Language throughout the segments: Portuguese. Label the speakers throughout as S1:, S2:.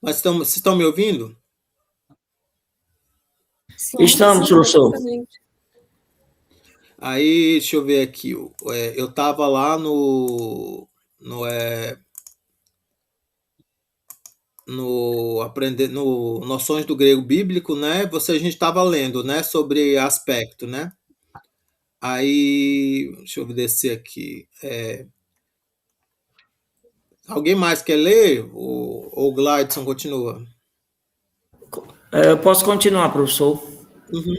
S1: Mas vocês estão me ouvindo?
S2: Sim,
S3: Estamos,
S2: sim,
S3: professor.
S2: perfeitamente.
S1: Aí, deixa eu ver aqui. Eu estava lá no, é, no aprender no Noções do Grego Bíblico, né? A gente estava lendo, né, sobre aspecto, né? Aí, deixa eu descer aqui. Alguém mais quer ler? Ou o Gladson continua?
S3: Eu posso continuar, professor?
S1: Uhum.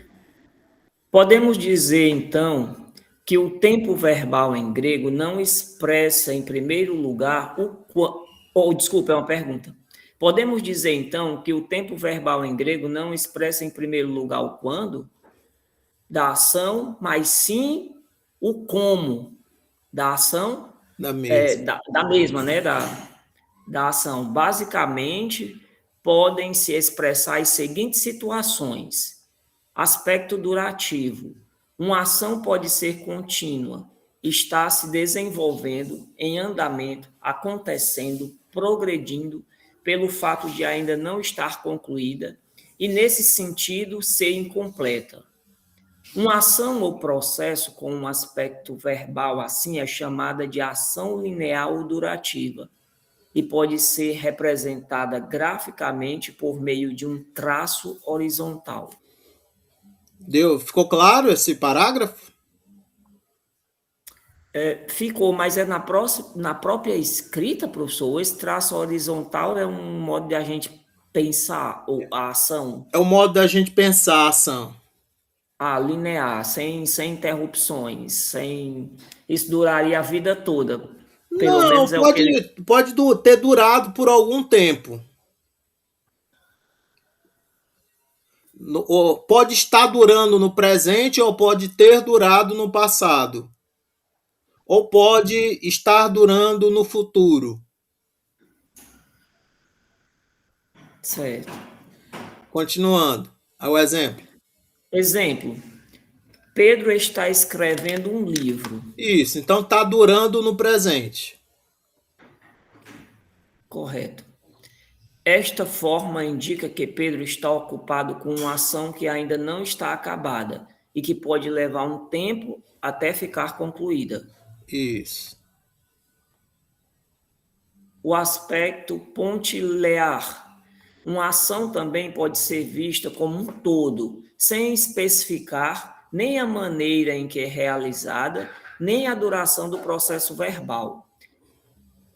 S3: Podemos dizer, então, que o tempo verbal em grego não expressa, em primeiro lugar, desculpa, é uma pergunta. Podemos dizer, então, que o tempo verbal em grego não expressa, em primeiro lugar, o quando da ação, mas sim o como da ação,
S1: Da mesma.
S3: da mesma, né? Da ação. Basicamente, podem se expressar as seguintes situações. Aspecto durativo. Uma ação pode ser contínua, está se desenvolvendo, em andamento, acontecendo, progredindo, pelo fato de ainda não estar concluída, e, nesse sentido, ser incompleta. Uma ação ou processo com um aspecto verbal assim é chamada de ação linear ou durativa e pode ser representada graficamente por meio de um traço horizontal.
S1: Ficou claro esse parágrafo?
S3: Ficou, mas é na própria escrita, professor? Esse traço horizontal é um modo de a gente pensar a ação
S1: É o modo da gente pensar a ação.
S3: linear, sem interrupções, sem. Isso duraria a vida toda. Pelo
S1: Não,
S3: menos é o que ele.
S1: pode ter durado por algum tempo. Ou pode estar durando no presente ou pode ter durado no passado. Ou pode estar durando no futuro.
S3: Certo.
S1: Continuando. Aí o exemplo.
S3: Exemplo: Pedro está escrevendo um livro.
S1: Isso, então está durando no presente.
S3: Correto. Esta forma indica que Pedro está ocupado com uma ação que ainda não está acabada e que pode levar um tempo até ficar concluída.
S1: Isso.
S3: O aspecto pontilear. Uma ação também pode ser vista como um todo, sem especificar nem a maneira em que é realizada, nem a duração do processo verbal.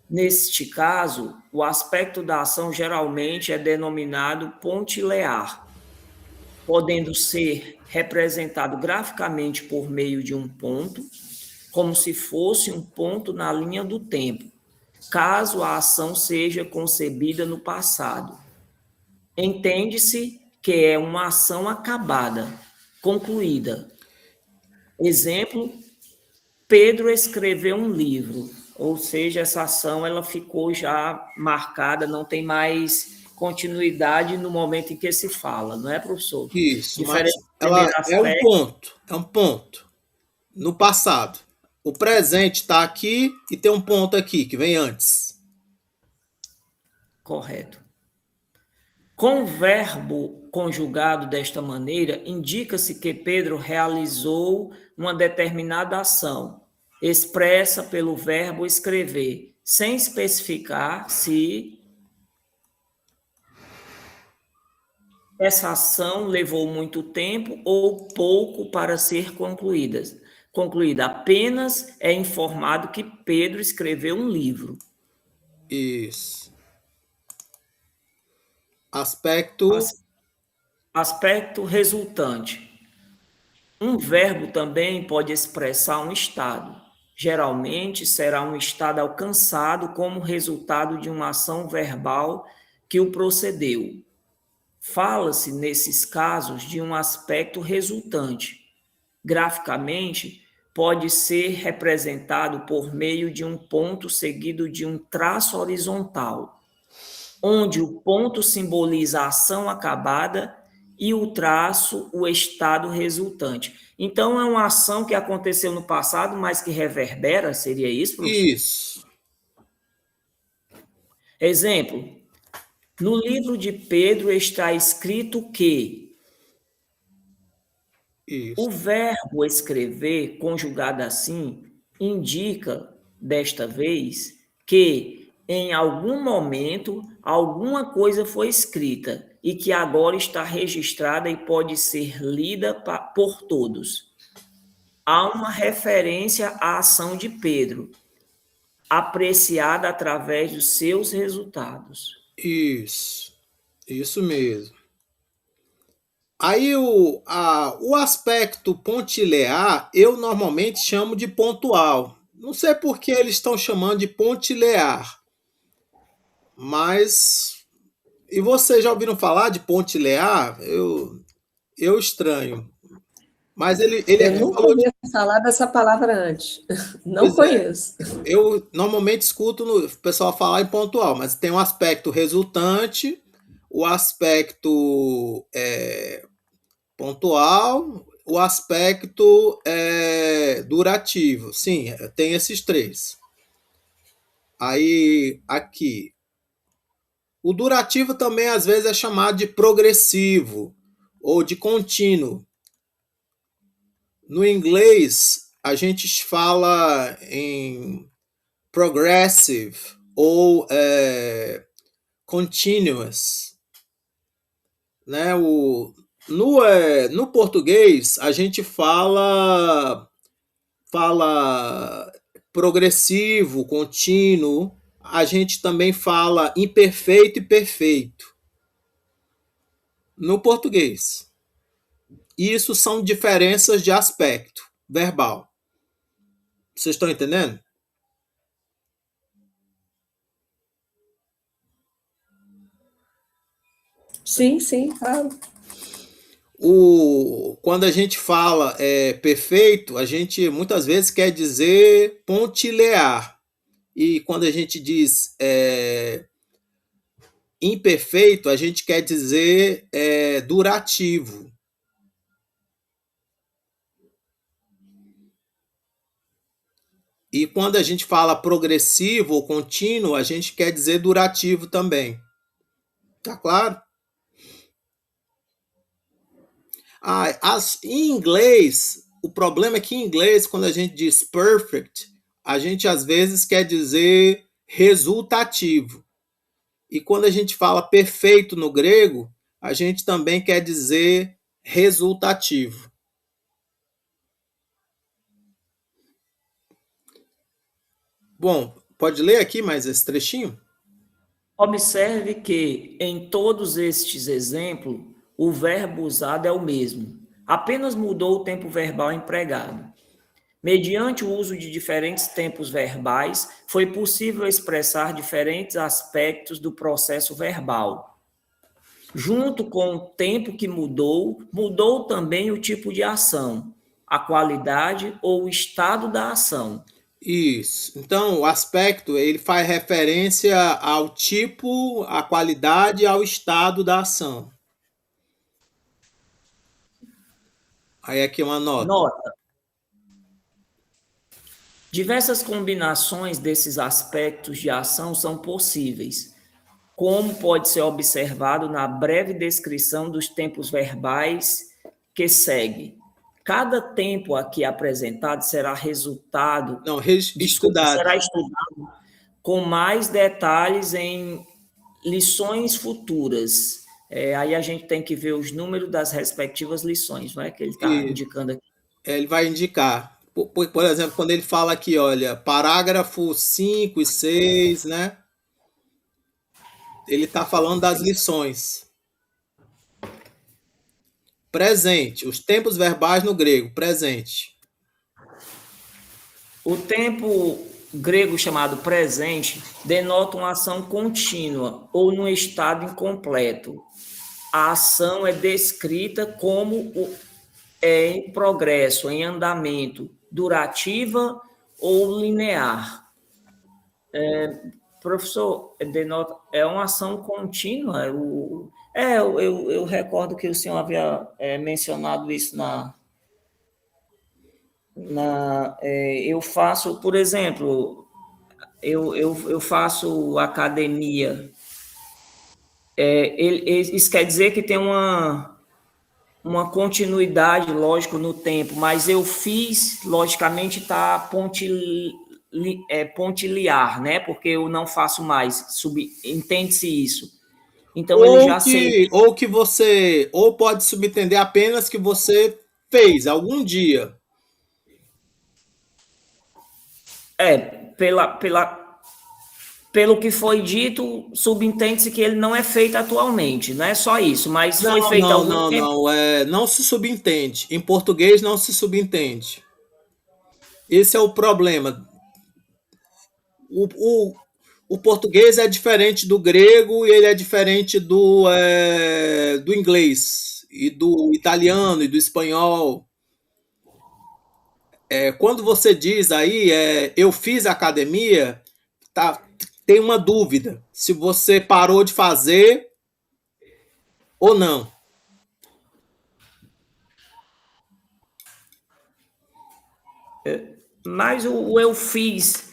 S3: Neste caso, o aspecto da ação geralmente é denominado pontilear, podendo ser representado graficamente por meio de um ponto, como se fosse um ponto na linha do tempo, caso a ação seja concebida no passado. Entende-se que é uma ação acabada, concluída. Exemplo: Pedro escreveu um livro, ou seja, essa ação ela ficou já marcada, não tem mais continuidade no momento em que se fala, não é, professor?
S1: Isso, mas
S3: Diferente do
S1: ela
S3: primeiro
S1: é um
S3: aspecto,
S1: ponto. É um ponto. No passado. O presente está aqui e tem um ponto aqui que vem antes.
S3: correto. Com o verbo conjugado desta maneira, indica-se que Pedro realizou uma determinada ação, expressa pelo verbo escrever, sem especificar se essa ação levou muito tempo ou pouco para ser concluída. Apenas é informado que Pedro escreveu um livro.
S1: Isso. Aspecto.
S3: Aspecto resultante. Um verbo também pode expressar um estado. Geralmente será um estado alcançado como resultado de uma ação verbal que o procedeu. Fala-se, nesses casos, de um aspecto resultante. Graficamente, pode ser representado por meio de um ponto seguido de um traço horizontal, onde o ponto simboliza a ação acabada e o traço o estado resultante. Então, é uma ação que aconteceu no passado, mas que reverbera, seria isso, professor?
S1: Isso.
S3: Exemplo: No livro de Pedro está escrito que o
S1: Isso.
S3: verbo escrever, conjugado assim, indica, desta vez, que em algum momento alguma coisa foi escrita e que agora está registrada e pode ser lida por todos. Há uma referência à ação de Pedro, apreciada através dos seus resultados.
S1: Isso mesmo. Aí o aspecto pontilear eu normalmente chamo de pontual. Não sei por que eles estão chamando de pontilear, mas. E vocês já ouviram falar de pontilear? Eu estranho. Mas
S2: Eu
S1: ele
S2: nunca
S1: falou de.
S2: ouvi falar dessa palavra antes. Não
S1: Pois é,
S2: conheço.
S1: eu normalmente escuto o pessoal falar em pontual, mas tem um aspecto resultante, o aspecto pontual, o aspecto durativo. Sim, tem esses três. Aí, aqui. O durativo também às vezes é chamado de progressivo ou de contínuo. No inglês, a gente fala em progressive ou continuous. Né? No português, a gente fala progressivo, contínuo, a gente também fala imperfeito e perfeito no português. Isso são diferenças de aspecto verbal. Vocês estão entendendo?
S2: Sim, sim, claro.
S1: Quando a gente fala perfeito, a gente muitas vezes quer dizer pontilear. E quando a gente diz imperfeito, a gente quer dizer durativo. E quando a gente fala progressivo ou contínuo, a gente quer dizer durativo também. Tá claro? Em inglês, o problema é que em inglês, quando a gente diz perfect, a gente às vezes quer dizer resultativo. E quando a gente fala perfeito no grego, a gente também quer dizer resultativo. Bom, pode ler aqui mais esse trechinho?
S3: Observe que, em todos estes exemplos, o verbo usado é o mesmo, apenas mudou o tempo verbal empregado. Mediante o uso de diferentes tempos verbais, foi possível expressar diferentes aspectos do processo verbal. Junto com o tempo que mudou, mudou também o tipo de ação, a qualidade ou o estado da ação.
S1: Isso. Então, o aspecto, ele faz referência ao tipo, à qualidade e ao estado da ação. Aí aqui uma nota.
S3: Nota: diversas combinações desses aspectos de ação são possíveis, como pode ser observado na breve descrição dos tempos verbais que segue. Cada tempo aqui apresentado será resultado,
S1: Não,
S3: desculpa,
S1: estudado.
S3: será estudado com mais detalhes em lições futuras. Aí a gente tem que ver os números das respectivas lições, não é que ele está
S1: E
S3: indicando aqui.
S1: ele vai indicar. Por exemplo, quando ele fala aqui, olha, parágrafo 5 e 6, né? Ele está falando das lições. Presente, os tempos verbais no grego, presente.
S3: O tempo grego chamado presente denota uma ação contínua ou num estado incompleto. A ação é descrita como em progresso, em andamento, durativa ou linear. Professor, denota, é uma ação contínua. Eu recordo que o senhor havia mencionado isso eu faço, por exemplo, eu faço academia Isso quer dizer que tem uma continuidade, lógico, no tempo, mas eu fiz, logicamente, está pontiliar, né? Porque eu não faço mais, entende-se isso. Então ele já seria.
S1: Ou que você, ou pode subentender apenas que você fez algum dia.
S3: Pelo que foi dito, subentende-se que ele não é feito atualmente, não é só isso, mas foi feito há algum tempo.
S1: Não se subentende. Em português não se subentende. Esse é o problema. O português é diferente do grego e ele é diferente do inglês e do italiano e do espanhol. Quando você diz aí, eu fiz academia, tá, tem uma dúvida se você parou de fazer ou não.
S3: Mas o eu fiz,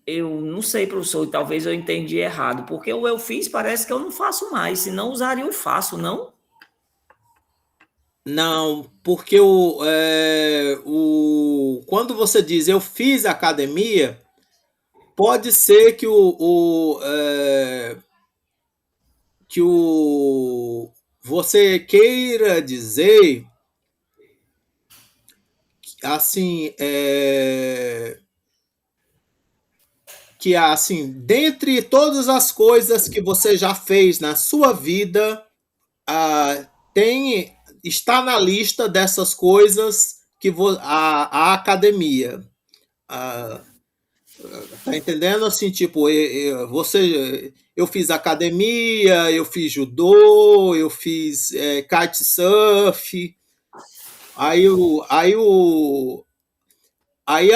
S3: eu não sei, professor, talvez eu entendi errado, porque o eu fiz parece que eu não faço mais, se não usaria o faço, não?
S1: Não, porque quando você diz eu fiz academia, pode ser que você queira dizer assim, que assim, dentre todas as coisas que você já fez na sua vida, está na lista dessas coisas a academia. Tá entendendo? Assim, tipo, eu fiz academia, eu fiz judô, eu fiz kitesurf. Aí o, aí o, aí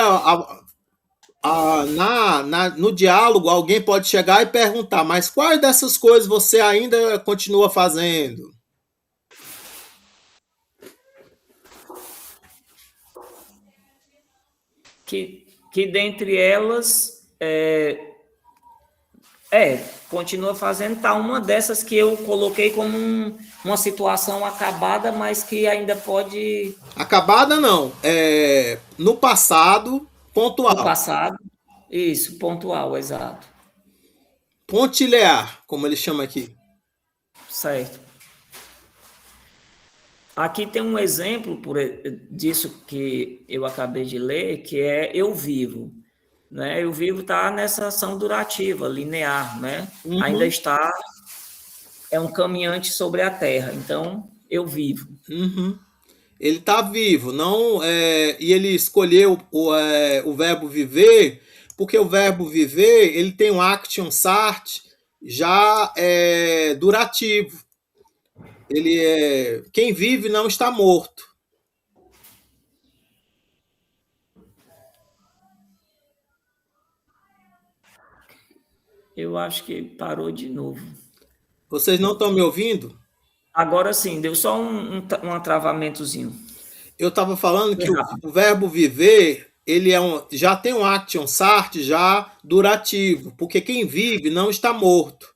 S1: no diálogo alguém pode chegar e perguntar, mas quais dessas coisas você ainda continua fazendo?
S3: Que dentre elas continua fazendo, tá uma dessas que eu coloquei como uma situação acabada, mas que ainda pode.
S1: Acabada não, no passado,
S3: No
S1: pontual.
S3: passado, isso, pontual, exato.
S1: Pontilhar, como ele chama aqui.
S3: Certo. Aqui tem um exemplo disso que eu acabei de ler, que é eu vivo. Né? Eu vivo está nessa ação durativa, linear, né?
S1: Uhum.
S3: Ainda está, é um caminhante sobre a terra, então eu vivo.
S1: Uhum. Ele está vivo, não e ele escolheu o verbo viver, porque o verbo viver ele tem um action sart já durativo. Quem vive não está morto.
S3: Eu acho que parou de novo.
S1: Vocês não estão me ouvindo?
S3: Agora sim, deu só um travamentozinho.
S1: Eu estava falando que o verbo viver ele já tem um action sart já durativo, porque quem vive não está morto.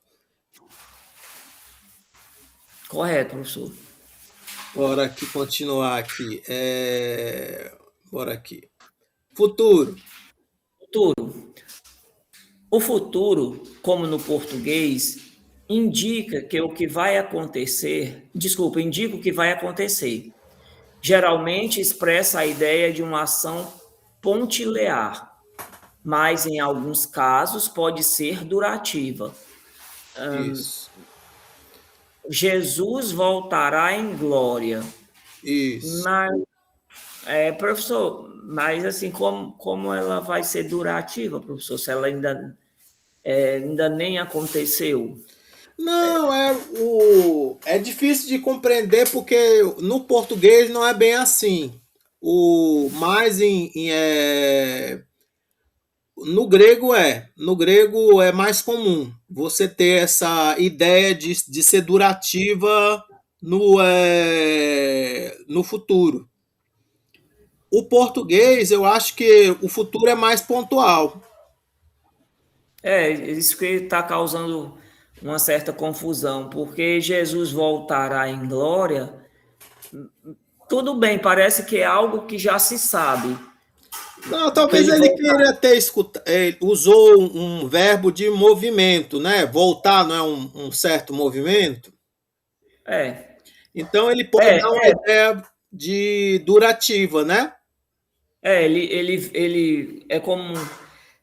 S3: Correto, professor.
S1: Bora aqui continuar aqui. Bora aqui. Futuro.
S3: Futuro. O futuro, como no português, indica que o que vai acontecer, indica o que vai acontecer. Geralmente expressa a ideia de uma ação pontilear, mas em alguns casos pode ser durativa.
S1: Isso.
S3: Jesus voltará em glória.
S1: Isso.
S3: Professor, mas assim, como ela vai ser durativa, professor, se ela ainda nem aconteceu?
S1: Não, é difícil de compreender porque no português não é bem assim. Mais no grego é mais comum você ter essa ideia de ser durativa no futuro. O português, eu acho que o futuro é mais pontual.
S3: Isso que está causando uma certa confusão, porque Jesus voltará em glória. Tudo bem, parece que é algo que já se sabe,
S1: Não,
S3: que
S1: talvez
S3: ele
S1: ele
S3: voltará.
S1: queira ter escutado, usou um verbo de movimento, né? Voltar não é um certo movimento.
S3: É,
S1: Então ele pode
S3: é,
S1: dar uma ideia de durativa, né?
S3: ele é como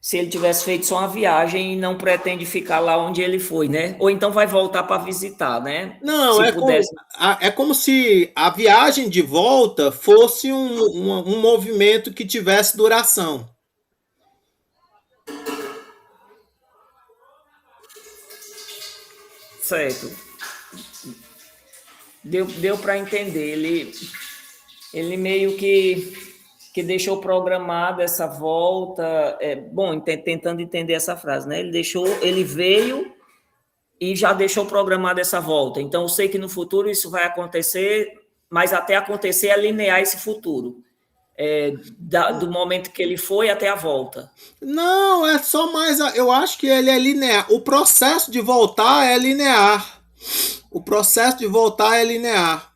S3: se ele tivesse feito só uma viagem e não pretende ficar lá onde ele foi, né? Ou então vai voltar para visitar, né?
S1: Não,
S3: Se pudesse.
S1: é como se a viagem de volta fosse um movimento que tivesse duração.
S3: Certo. Deu para entender. Ele meio que deixou programada essa volta. Bom, tentando entender essa frase, né? Ele veio e já deixou programada essa volta. Então, eu sei que no futuro isso vai acontecer, mas até acontecer é linear esse futuro. Do momento que ele foi até a volta.
S1: Não, é só mais. Eu acho que ele é linear. O processo de voltar é linear. O processo de voltar é linear.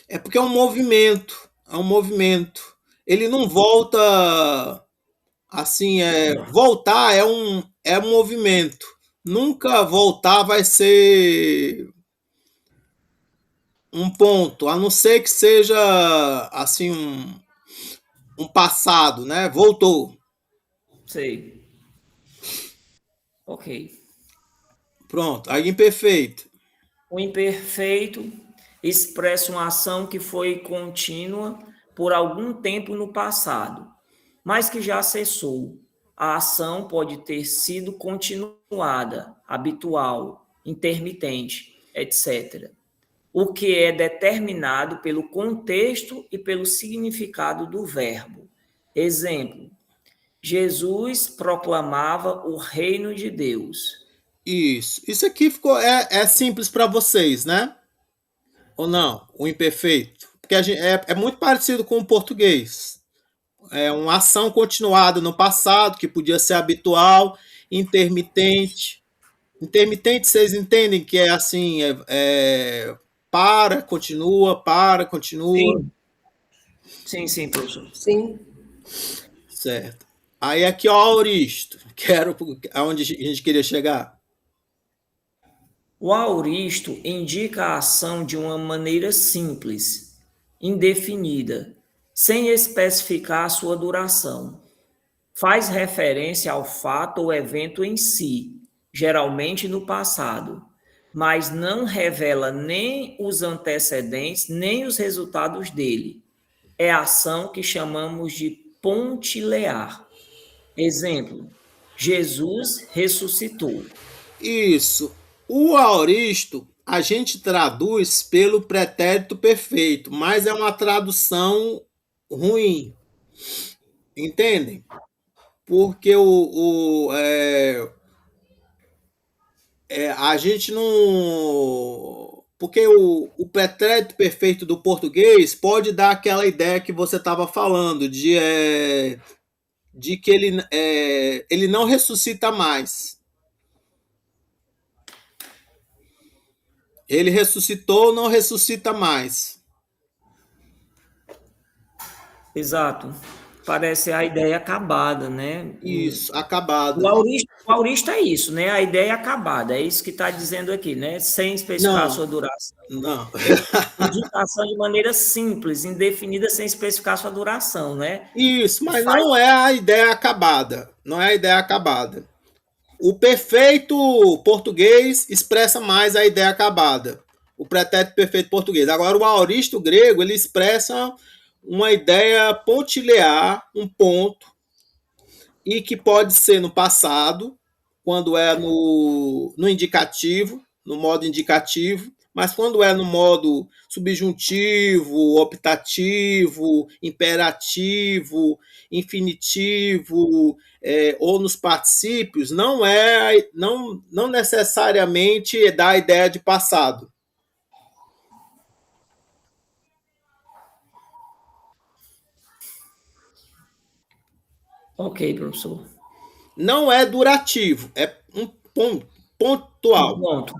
S1: É porque é um movimento. É um movimento. Ele não volta assim. Voltar é um movimento. Nunca voltar vai ser um ponto, a não ser que seja assim um passado, né? Voltou.
S3: Sei. Ok.
S1: Pronto. Aí imperfeito.
S3: O imperfeito expressa uma ação que foi contínua por algum tempo no passado, mas que já cessou. A ação pode ter sido continuada, habitual, intermitente, etc. O que é determinado pelo contexto e pelo significado do verbo. Exemplo: Jesus proclamava o reino de Deus.
S1: Isso. Isso aqui ficou é simples para vocês, né? Ou não? O imperfeito. Porque é muito parecido com o português. É uma ação continuada no passado, que podia ser habitual, intermitente. Intermitente, vocês entendem que é assim: para, continua,
S3: Sim, sim, professor.
S2: Sim.
S1: certo. Aí aqui, ó, aoristo, que era aonde a gente queria chegar.
S3: O aoristo indica a ação de uma maneira simples, indefinida, sem especificar a sua duração. Faz referência ao fato ou evento em si, geralmente no passado, mas não revela nem os antecedentes, nem os resultados dele. É a ação que chamamos de pontilear. Exemplo: Jesus ressuscitou.
S1: Isso. O aoristo a gente traduz pelo pretérito perfeito, mas é uma tradução ruim, entendem? Porque a gente não. Porque o pretérito perfeito do português pode dar aquela ideia que você estava falando, de que ele não ressuscita mais. Ele ressuscitou, não ressuscita mais.
S3: Exato. Parece a ideia acabada, né?
S1: Isso, acabado.
S3: O aurista é isso, né? A ideia é acabada, é isso que está dizendo aqui, né? Sem especificar a
S1: Não,
S3: sua duração.
S1: não.
S3: Indicação de maneira simples, indefinida, sem especificar a sua duração, né?
S1: Isso, mas
S3: Faz,
S1: não é a ideia acabada. Não é a ideia acabada. O perfeito português expressa mais a ideia acabada. O pretérito perfeito português. Agora, o aoristo grego, ele expressa uma ideia pontilear, um ponto, e que pode ser no passado, quando é no indicativo, no modo indicativo, mas quando é no modo subjuntivo, optativo, imperativo, infinitivo, ou nos particípios, não necessariamente dá a ideia de passado.
S3: ok, professor.
S1: Não é durativo, é um
S3: Um
S1: pontual.
S3: ponto.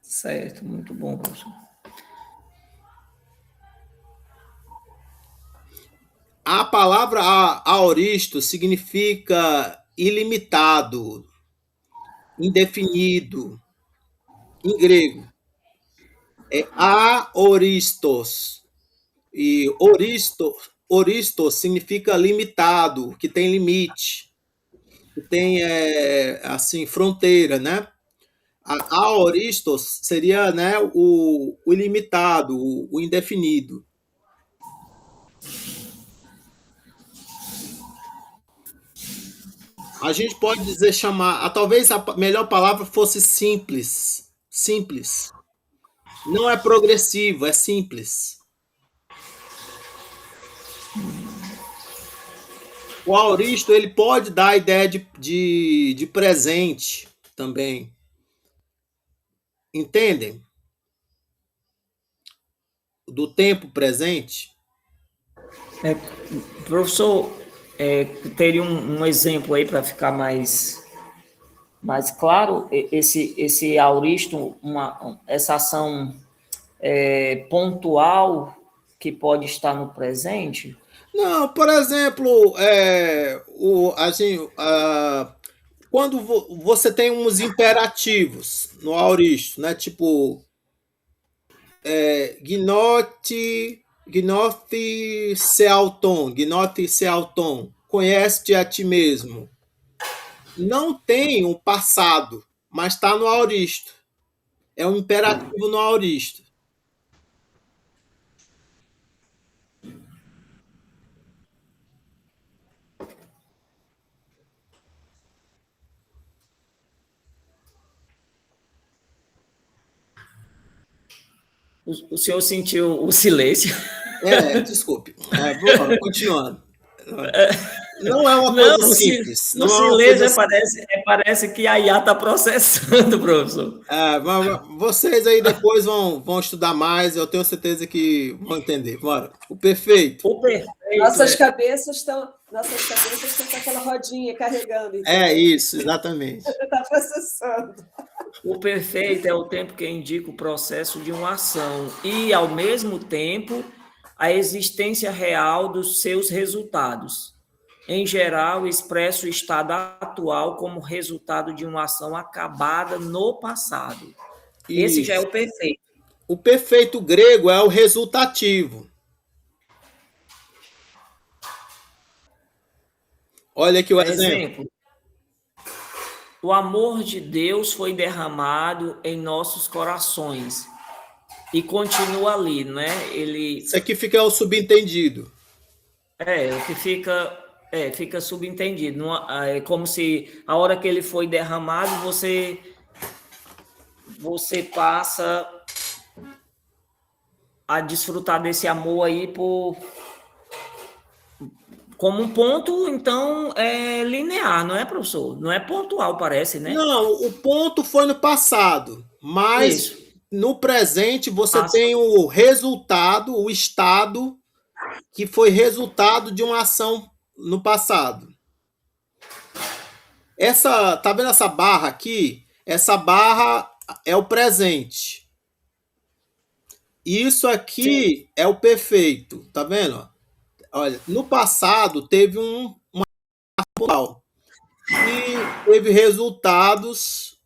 S3: Certo, muito bom, professor.
S1: A palavra aoristo significa ilimitado, indefinido, em grego. É aoristos. E oristos significa limitado, que tem limite, que tem assim fronteira, né? A aoristos seria, né, o ilimitado, o indefinido. A gente pode dizer chamar, talvez a melhor palavra fosse simples. Simples. Não é progressivo, é simples. O aoristo ele pode dar a ideia de presente também. Entendem? Do tempo presente.
S3: Professor, teria um exemplo aí para ficar mais claro? Esse auristo, essa ação pontual que pode estar no presente?
S1: Não, por exemplo, assim, quando você tem uns imperativos no auristo, né? Tipo, gnote seauton, conhece-te a ti mesmo. Não tem um passado, mas está no auristo. É um imperativo no auristo.
S3: O senhor sentiu o silêncio?
S1: Desculpe. Vou continuando. Não é uma
S3: Não,
S1: coisa simples.
S3: no
S1: Não é uma coisa
S3: silêncio parece que a IA está processando, professor.
S1: mas vocês aí depois vão estudar mais, eu tenho certeza que vão entender. Bora. O perfeito.
S3: O perfeito
S2: Nossas cabeças estão com aquela rodinha carregando, entendeu?
S1: Isso, exatamente.
S2: Está processando.
S3: O perfeito é o tempo que indica o processo de uma ação e, ao mesmo tempo, a existência real dos seus resultados. Em geral, expressa o estado atual como resultado de uma ação acabada no passado. Esse já é
S1: Isso.
S3: o perfeito.
S1: O perfeito grego é o resultativo. Olha aqui o exemplo.
S3: O amor de Deus foi derramado em nossos corações e continua ali, né?
S1: Isso aqui fica o subentendido.
S3: O que fica subentendido. É como se a hora que ele foi derramado, você passa a desfrutar desse amor aí como um ponto, então, linear, não é, professor? Não é pontual, parece, né?
S1: Não, o ponto foi no passado, mas
S3: Isso.
S1: no presente você tem o resultado, o estado que foi resultado de uma ação no passado. Tá vendo essa barra aqui? Essa barra é o presente. Isso aqui é o perfeito, tá vendo? Olha, no passado teve uma ação e teve resultados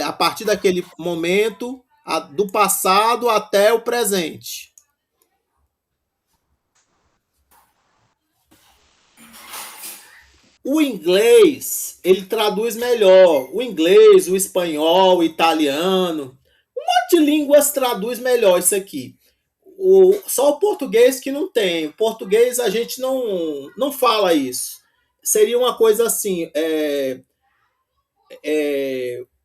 S1: a partir daquele momento do passado até o presente. O inglês, ele traduz melhor. O inglês, o espanhol, o italiano. Um monte de línguas traduz melhor isso aqui. Só o português que não tem. O português a gente não fala isso. Seria uma coisa assim: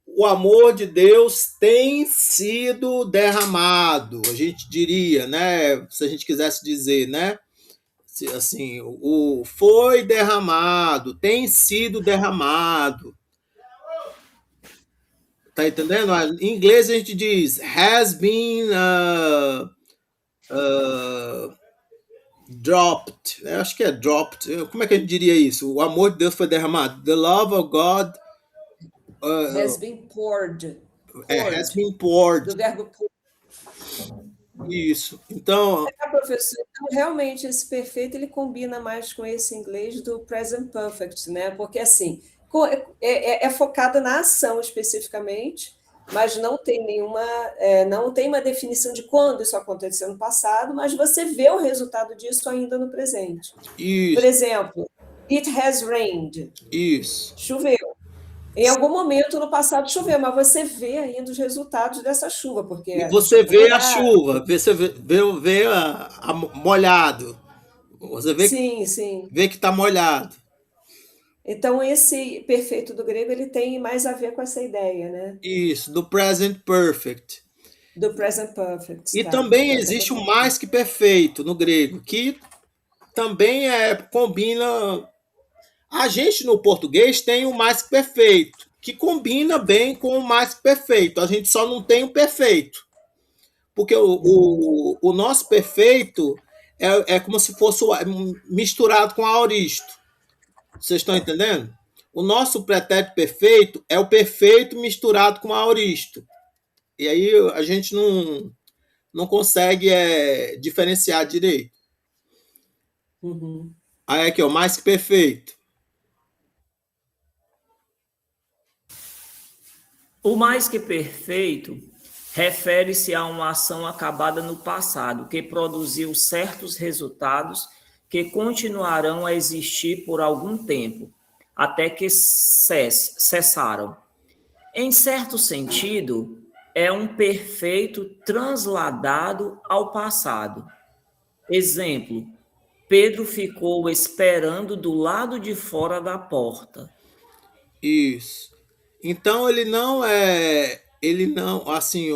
S1: o amor de Deus tem sido derramado, a gente diria, né? Se a gente quisesse dizer, né? Assim, foi derramado, tem sido derramado. Tá entendendo? Em inglês a gente diz has been dropped. Eu acho que é dropped. Como é que a gente diria isso? O amor de Deus foi derramado. The love of God
S2: Has been poured.
S1: has been poured.
S2: Do verbo pour.
S1: Isso. Então,
S2: Professor, então, realmente esse perfeito ele combina mais com esse inglês do present perfect, né? Porque assim é focado na ação especificamente, mas não tem não tem uma definição de quando isso aconteceu no passado, mas você vê o resultado disso ainda no presente.
S1: isso.
S2: Por exemplo, it has rained.
S1: Isso.
S2: Choveu. Em algum momento no passado choveu, mas você vê ainda os resultados dessa chuva, porque
S1: E você vê a chuva, você vê a molhado. Você vê,
S2: sim.
S1: Vê que está molhado.
S2: Então, esse perfeito do grego ele tem mais a ver com essa ideia, né?
S1: Isso, do present perfect.
S2: Do present perfect.
S1: E também existe o mais que perfeito no grego, que também combina. A gente no português tem o mais que perfeito, que combina bem com o mais que perfeito. A gente só não tem o perfeito. Porque o nosso perfeito é como se fosse misturado com aoristo. Vocês estão entendendo? O nosso pretérito perfeito é o perfeito misturado com aoristo. E aí a gente não consegue diferenciar direito.
S2: Uhum.
S1: Aí aqui, ó, mais que perfeito.
S3: O mais que perfeito refere-se a uma ação acabada no passado, que produziu certos resultados que continuarão a existir por algum tempo, até que cessaram. Em certo sentido, é um perfeito transladado ao passado. Exemplo, Pedro ficou esperando do lado de fora da porta.
S1: Isso. Então ele não, assim,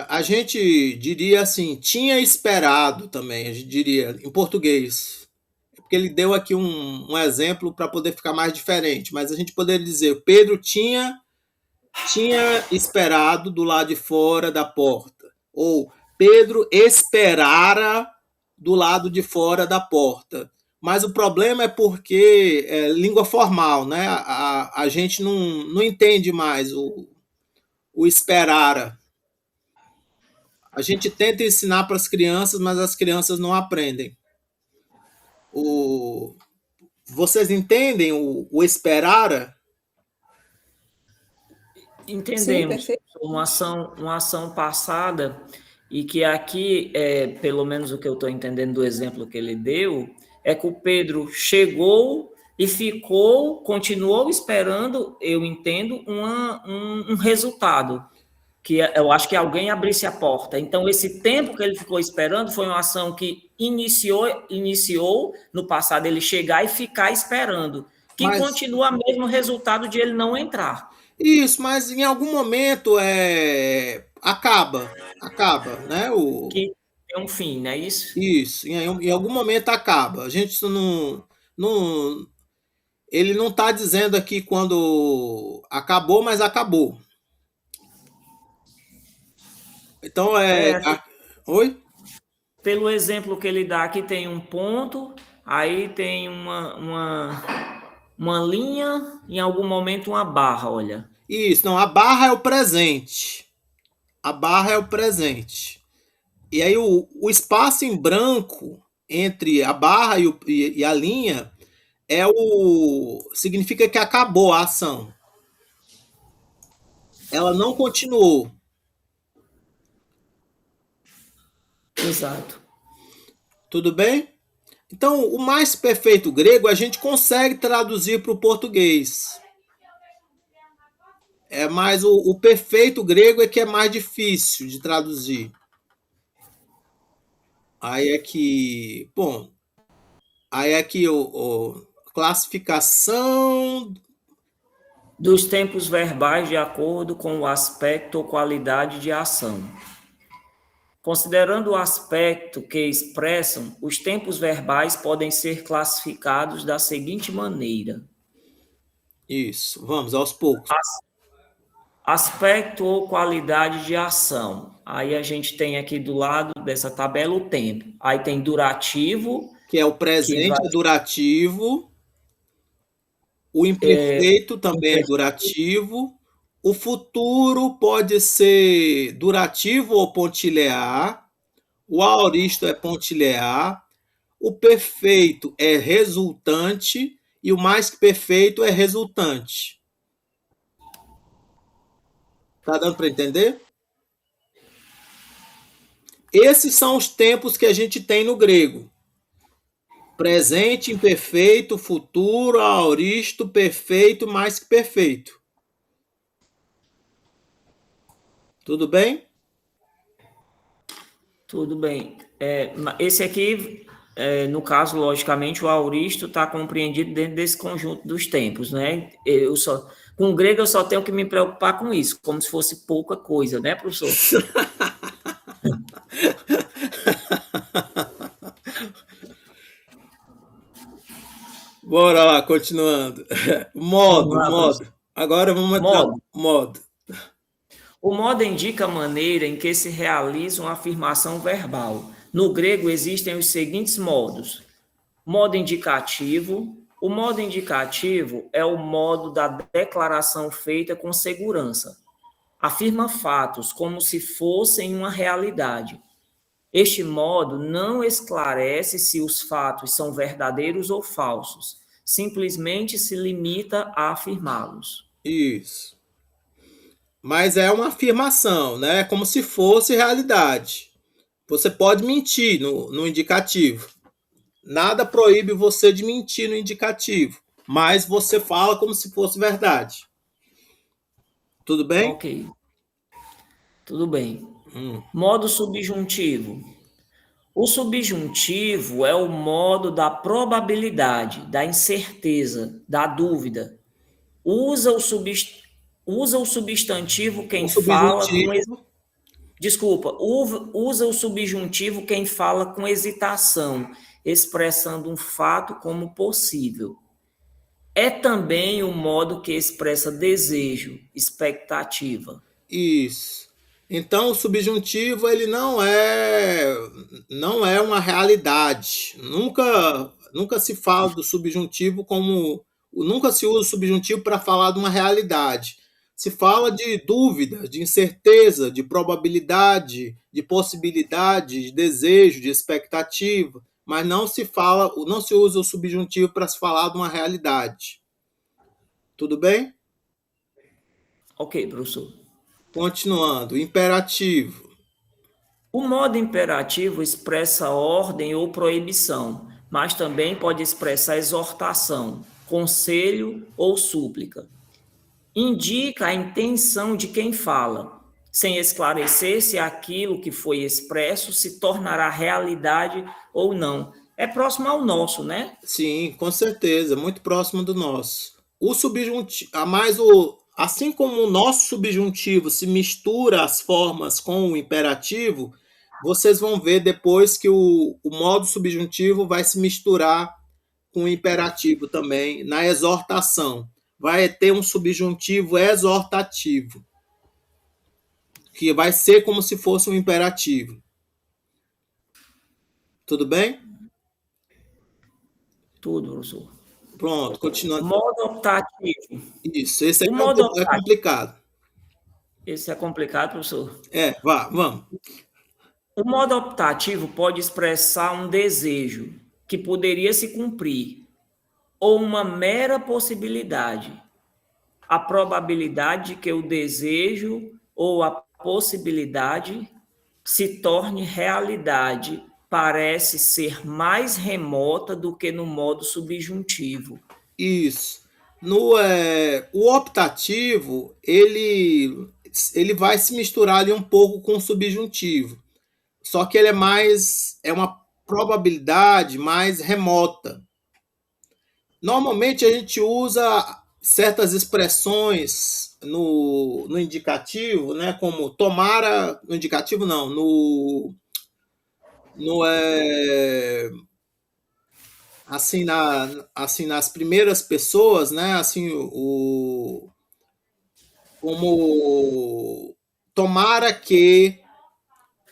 S1: a gente diria assim, tinha esperado também, a gente diria em português. Porque ele deu aqui um exemplo para poder ficar mais diferente, mas a gente poderia dizer, Pedro tinha esperado do lado de fora da porta, ou Pedro esperara do lado de fora da porta. Mas o problema é porque é língua formal, né? A gente não entende mais o esperara. A gente tenta ensinar para as crianças, mas as crianças não aprendem. Vocês entendem o esperara?
S3: Entendemos.
S2: Sim,
S3: uma ação passada, e que aqui, pelo menos o que eu estou entendendo do exemplo que ele deu, é que o Pedro chegou e continuou esperando, eu entendo, um resultado, que eu acho que alguém abrisse a porta. Então, esse tempo que ele ficou esperando foi uma ação que iniciou no passado, ele chegar e ficar esperando, que continua o mesmo resultado de ele não entrar.
S1: Isso, mas em algum momento acaba, né?
S3: Que tem um fim, não é isso?
S1: Isso, em algum momento acaba. A gente não ele não está dizendo aqui quando acabou, mas acabou. Então oi?
S3: Pelo exemplo que ele dá aqui, tem um ponto, aí tem uma linha, em algum momento uma barra, olha.
S1: Isso, não, a barra é o presente. A barra é o presente. E aí o espaço em branco entre a barra e a linha significa que acabou a ação. Ela não continuou.
S3: Exato.
S1: Tudo bem? Então, o mais perfeito grego a gente consegue traduzir para o português. Mas o perfeito grego é que é mais difícil de traduzir. Aí é que, bom, aí é que classificação
S3: dos tempos verbais de acordo com o aspecto ou qualidade de ação. Considerando o aspecto que expressam, os tempos verbais podem ser classificados da seguinte maneira.
S1: Isso, vamos aos poucos.
S3: Aspecto ou qualidade de ação. Aí a gente tem aqui do lado dessa tabela o tempo. Aí tem durativo,
S1: que é o
S3: que vai
S1: presente é durativo, o imperfeito também é durativo, o futuro pode ser durativo ou pontilhar, o aoristo é pontilhar, o perfeito é resultante e o mais que perfeito é resultante. Tá dando para entender? Esses são os tempos que a gente tem no grego. Presente, imperfeito, futuro, aoristo, perfeito, mais que perfeito. Tudo bem?
S3: Tudo bem. Esse aqui, no caso, logicamente, o auristo está compreendido dentro desse conjunto dos tempos, né? Com o grego eu só tenho que me preocupar com isso, como se fosse pouca coisa, né, professor?
S1: Bora lá, continuando.
S3: Vamos
S1: Modo,
S3: lá, professor.
S1: modo. Agora vamos entrar
S3: Modo.
S1: no modo.
S3: O modo indica a maneira em que se realiza uma afirmação verbal. No grego existem os seguintes modos: modo indicativo. O modo indicativo é o modo da declaração feita com segurança. Afirma fatos como se fossem uma realidade. Este modo não esclarece se os fatos são verdadeiros ou falsos, simplesmente se limita a afirmá-los.
S1: Isso. Mas é uma afirmação, né? Como se fosse realidade. Você pode mentir no indicativo. Nada proíbe você de mentir no indicativo. Mas você fala como se fosse verdade. Tudo bem?
S3: Ok, tudo bem. Modo subjuntivo. O subjuntivo é o modo da probabilidade, da incerteza, da dúvida. Usa o, usa o substantivo
S1: O
S3: quem fala com.
S1: subjuntivo.
S3: Desculpa, usa o subjuntivo quem fala com hesitação, expressando um fato como possível. É também o modo que expressa desejo, expectativa.
S1: Isso. Então o subjuntivo ele não é uma realidade. Nunca se fala do subjuntivo como nunca se usa o subjuntivo para falar de uma realidade. Se fala de dúvida, de incerteza, de probabilidade, de possibilidade, de desejo, de expectativa, mas não se usa o subjuntivo para se falar de uma realidade. Tudo bem?
S3: Ok, professor.
S1: Continuando, imperativo.
S3: O modo imperativo expressa ordem ou proibição, mas também pode expressar exortação, conselho ou súplica. Indica a intenção de quem fala, sem esclarecer se aquilo que foi expresso se tornará realidade ou não. É próximo ao nosso, né?
S1: Sim, com certeza, muito próximo do nosso. O subjuntivo, assim como o nosso subjuntivo se mistura as formas com o imperativo, vocês vão ver depois que o modo subjuntivo vai se misturar com o imperativo também na exortação. Vai ter um subjuntivo exortativo, que vai ser como se fosse um imperativo. Tudo bem?
S3: Tudo, professor.
S1: Pronto, continuando.
S3: Modo optativo.
S1: Isso, esse
S3: O
S1: aqui
S3: modo
S1: é
S3: optativo.
S1: complicado.
S3: Esse é complicado, professor.
S1: Vamos.
S3: O modo optativo pode expressar um desejo que poderia se cumprir ou uma mera possibilidade. A probabilidade de que o desejo ou a possibilidade se torne realidade parece ser mais remota do que no modo subjuntivo.
S1: Isso. O optativo, ele vai se misturar ali um pouco com o subjuntivo. Só que ele é uma probabilidade mais remota. Normalmente a gente usa certas expressões no indicativo, né, como tomara, no indicativo não, no assim, assim nas primeiras pessoas, né, assim como tomara que,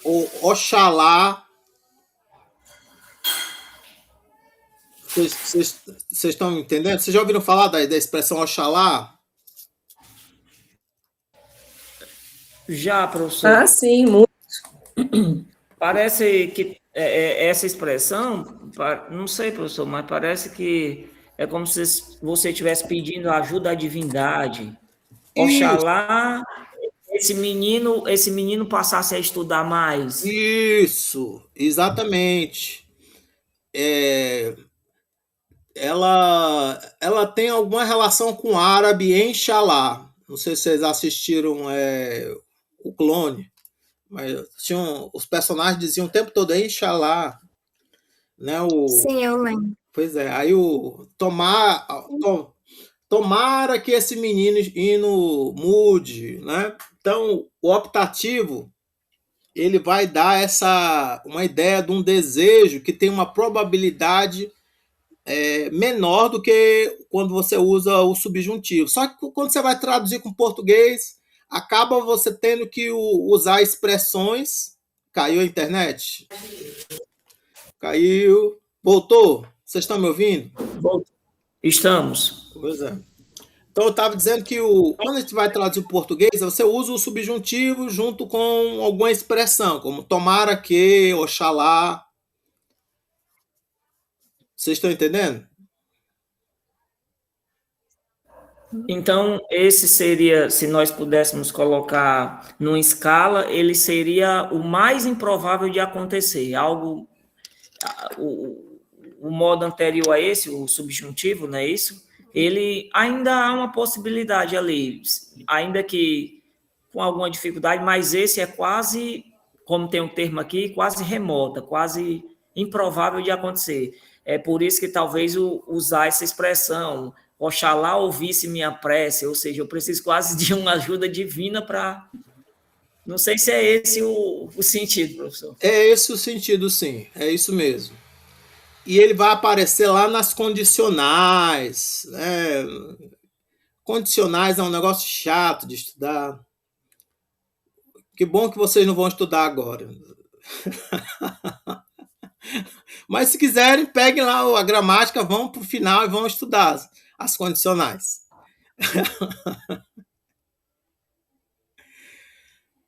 S1: ou oxalá. Vocês estão entendendo? Vocês já ouviram falar da expressão oxalá?
S3: Já, professor.
S2: Ah, sim, muito.
S3: Parece que essa expressão, não sei, professor, mas parece que é como se você estivesse pedindo ajuda à divindade.
S1: Isso,
S3: Oxalá esse menino passasse a estudar mais.
S1: isso, exatamente. É, ela tem alguma relação com o árabe Inshallah. Não sei se vocês assistiram o Clone, mas os personagens diziam o tempo todo Inshallah, né?
S4: Sim, eu lembro.
S1: Pois é, aí tomara que esse menino mude, né? Então, o optativo ele vai dar uma ideia de um desejo que tem uma probabilidade menor do que quando você usa o subjuntivo. Só que quando você vai traduzir com português, acaba você tendo que usar expressões. Caiu a internet? Caiu. Voltou? Vocês estão me ouvindo?
S3: Estamos.
S1: Pois é. Então eu estava dizendo que quando a gente vai traduzir o português, você usa o subjuntivo junto com alguma expressão, como tomara que, oxalá. Vocês estão entendendo?
S3: Então, esse seria, se nós pudéssemos colocar numa escala, ele seria o mais improvável de acontecer. Algo, o modo anterior a esse, o subjuntivo, não é isso? Ele ainda há uma possibilidade ali, ainda que com alguma dificuldade, mas esse é quase, como tem um termo aqui, quase remota, quase improvável de acontecer. É por isso que talvez usar essa expressão, oxalá ouvisse minha prece, ou seja, eu preciso quase de uma ajuda divina para... Não sei se é esse o sentido, professor.
S1: É esse o sentido, sim. É isso mesmo. E ele vai aparecer lá nas condicionais, né? Condicionais é um negócio chato de estudar. Que bom que vocês não vão estudar agora. Mas se quiserem, peguem lá a gramática, vão para o final e vão estudar as condicionais.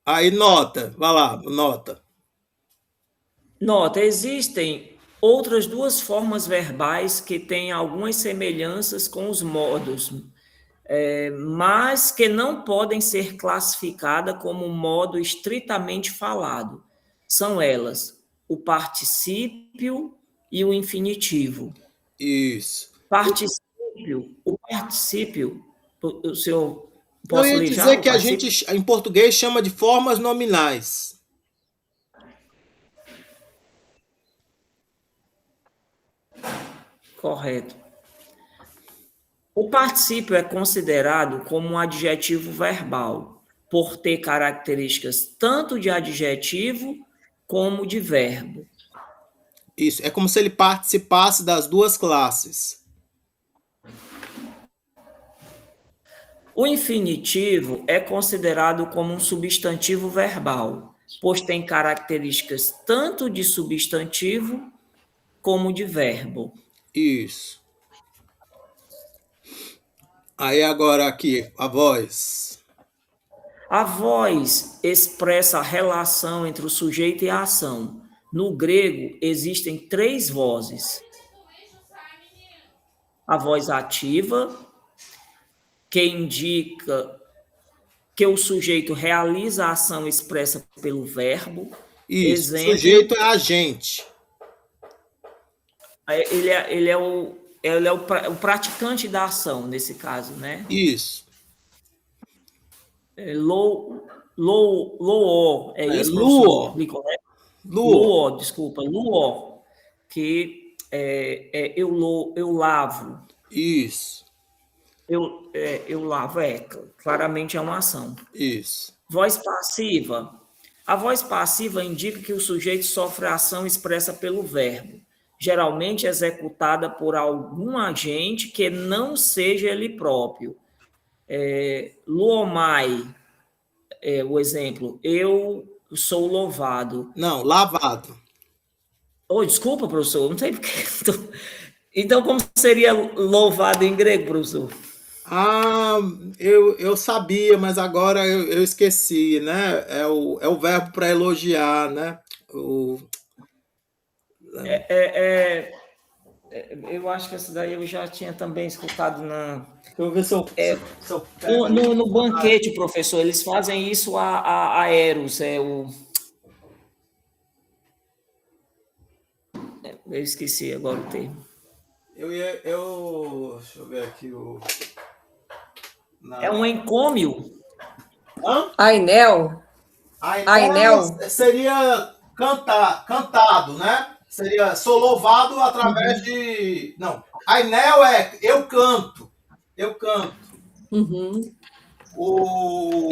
S1: Aí nota, vai lá, nota.
S3: Nota, existem outras duas formas verbais que têm algumas semelhanças com os modos, mas que não podem ser classificadas como modo estritamente falado. São elas o particípio e o infinitivo.
S1: Isso.
S3: O particípio, o senhor,
S1: Eu
S3: posso
S1: ia
S3: ler já
S1: dizer
S3: o
S1: que a
S3: particípio?
S1: gente, em português, chama de formas nominais.
S3: Correto. O particípio é considerado como um adjetivo verbal, por ter características tanto de adjetivo como de verbo.
S1: Isso, é como se ele participasse das duas classes.
S3: O infinitivo é considerado como um substantivo verbal, pois tem características tanto de substantivo como de verbo.
S1: Isso. Aí agora aqui, a voz.
S3: A voz expressa a relação entre o sujeito e a ação. No grego, existem 3 vozes. A voz ativa, que indica que o sujeito realiza a ação expressa pelo verbo.
S1: Isso,
S3: Exemplo,
S1: o sujeito é agente.
S3: Ele é o praticante da ação, nesse caso, né?
S1: Isso.
S3: Luo, é isso,
S1: Luo.
S3: professor?
S1: Luo.
S3: Luo, desculpa, luo, que eu lavo.
S1: Isso.
S3: Eu lavo, claramente é uma ação.
S1: Isso.
S3: Voz passiva. A voz passiva indica que o sujeito sofre a ação expressa pelo verbo, geralmente executada por algum agente que não seja ele próprio. Luomai, o exemplo, eu sou louvado.
S1: Não, lavado.
S3: Oh, desculpa, professor, não sei porque. Então, como seria louvado em grego, professor?
S1: Ah, eu sabia, mas agora eu esqueci, né? É o verbo para elogiar, né?
S3: Eu acho que essa daí eu já tinha também escutado
S1: Deixa eu ver se eu pego
S3: no,
S1: ali.
S3: no, no banquete, professor. Eles fazem isso a Eros, eu esqueci agora o termo.
S1: Deixa eu ver aqui
S3: É um encômio.
S1: Hã?
S2: Ainel? Ainel?
S1: Seria cantado, né? Seria sou louvado através de. Não. Ainel é eu canto.
S2: Uhum.
S1: O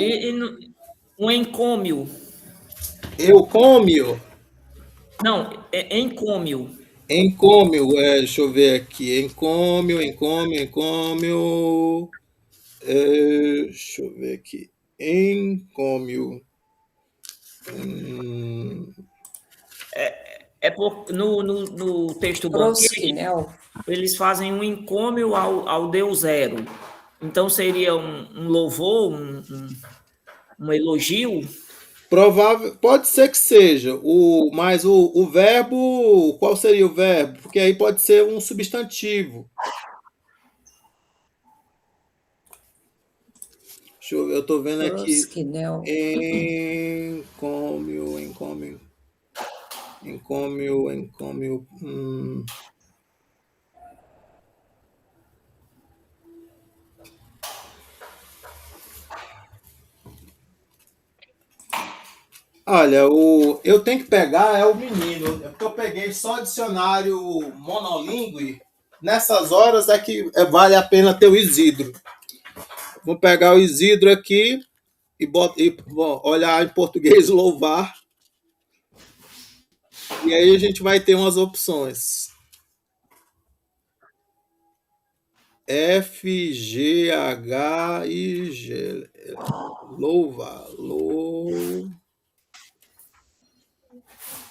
S3: Um encômio.
S1: eucômio,
S3: Não, é encômio.
S1: encômio, deixa eu ver aqui, encômio, deixa eu ver aqui, encômio,
S3: No texto banquete,
S2: Prosquinel?
S3: eles fazem um encômio ao Deus Zero. Então seria um louvor, um elogio.
S1: provável, pode ser que seja, mas o verbo, qual seria o verbo? Porque aí pode ser um substantivo. Deixa eu ver, eu tô vendo aqui,
S2: Prosquinel.
S1: encômio. Olha, eu tenho que pegar é o menino, é porque eu peguei só dicionário monolíngue. Nessas horas é que vale a pena ter o Isidro. Vou pegar o Isidro aqui e olhar em português louvar. E aí a gente vai ter umas opções. F, G, H, I, G. Louvar.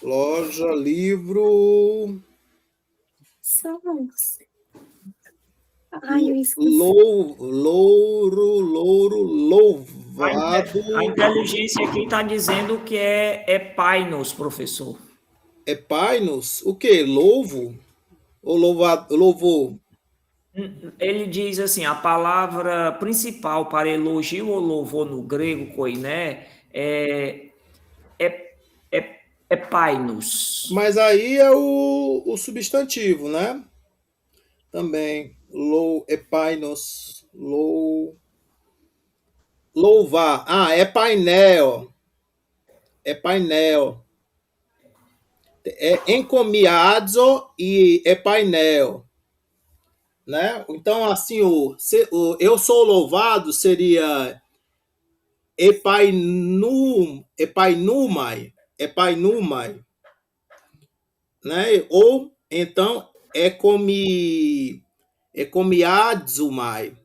S1: Loja, livro.
S4: Ai, eu esqueci.
S1: Louvado.
S3: A inteligência aqui está dizendo que é painos, professor.
S1: É painos? O quê? Louvo? Ou louvado, louvor?
S3: Ele diz assim, a palavra principal para elogio ou louvor no grego, koiné, é, é painos.
S1: Mas aí é o substantivo, né? Também. É painos. Louvar. Ah, é painel. É painel. É encomiadzo e é painel. Né? Então, assim, o eu sou louvado seria epainumai, né? Ou então é comiadzumai.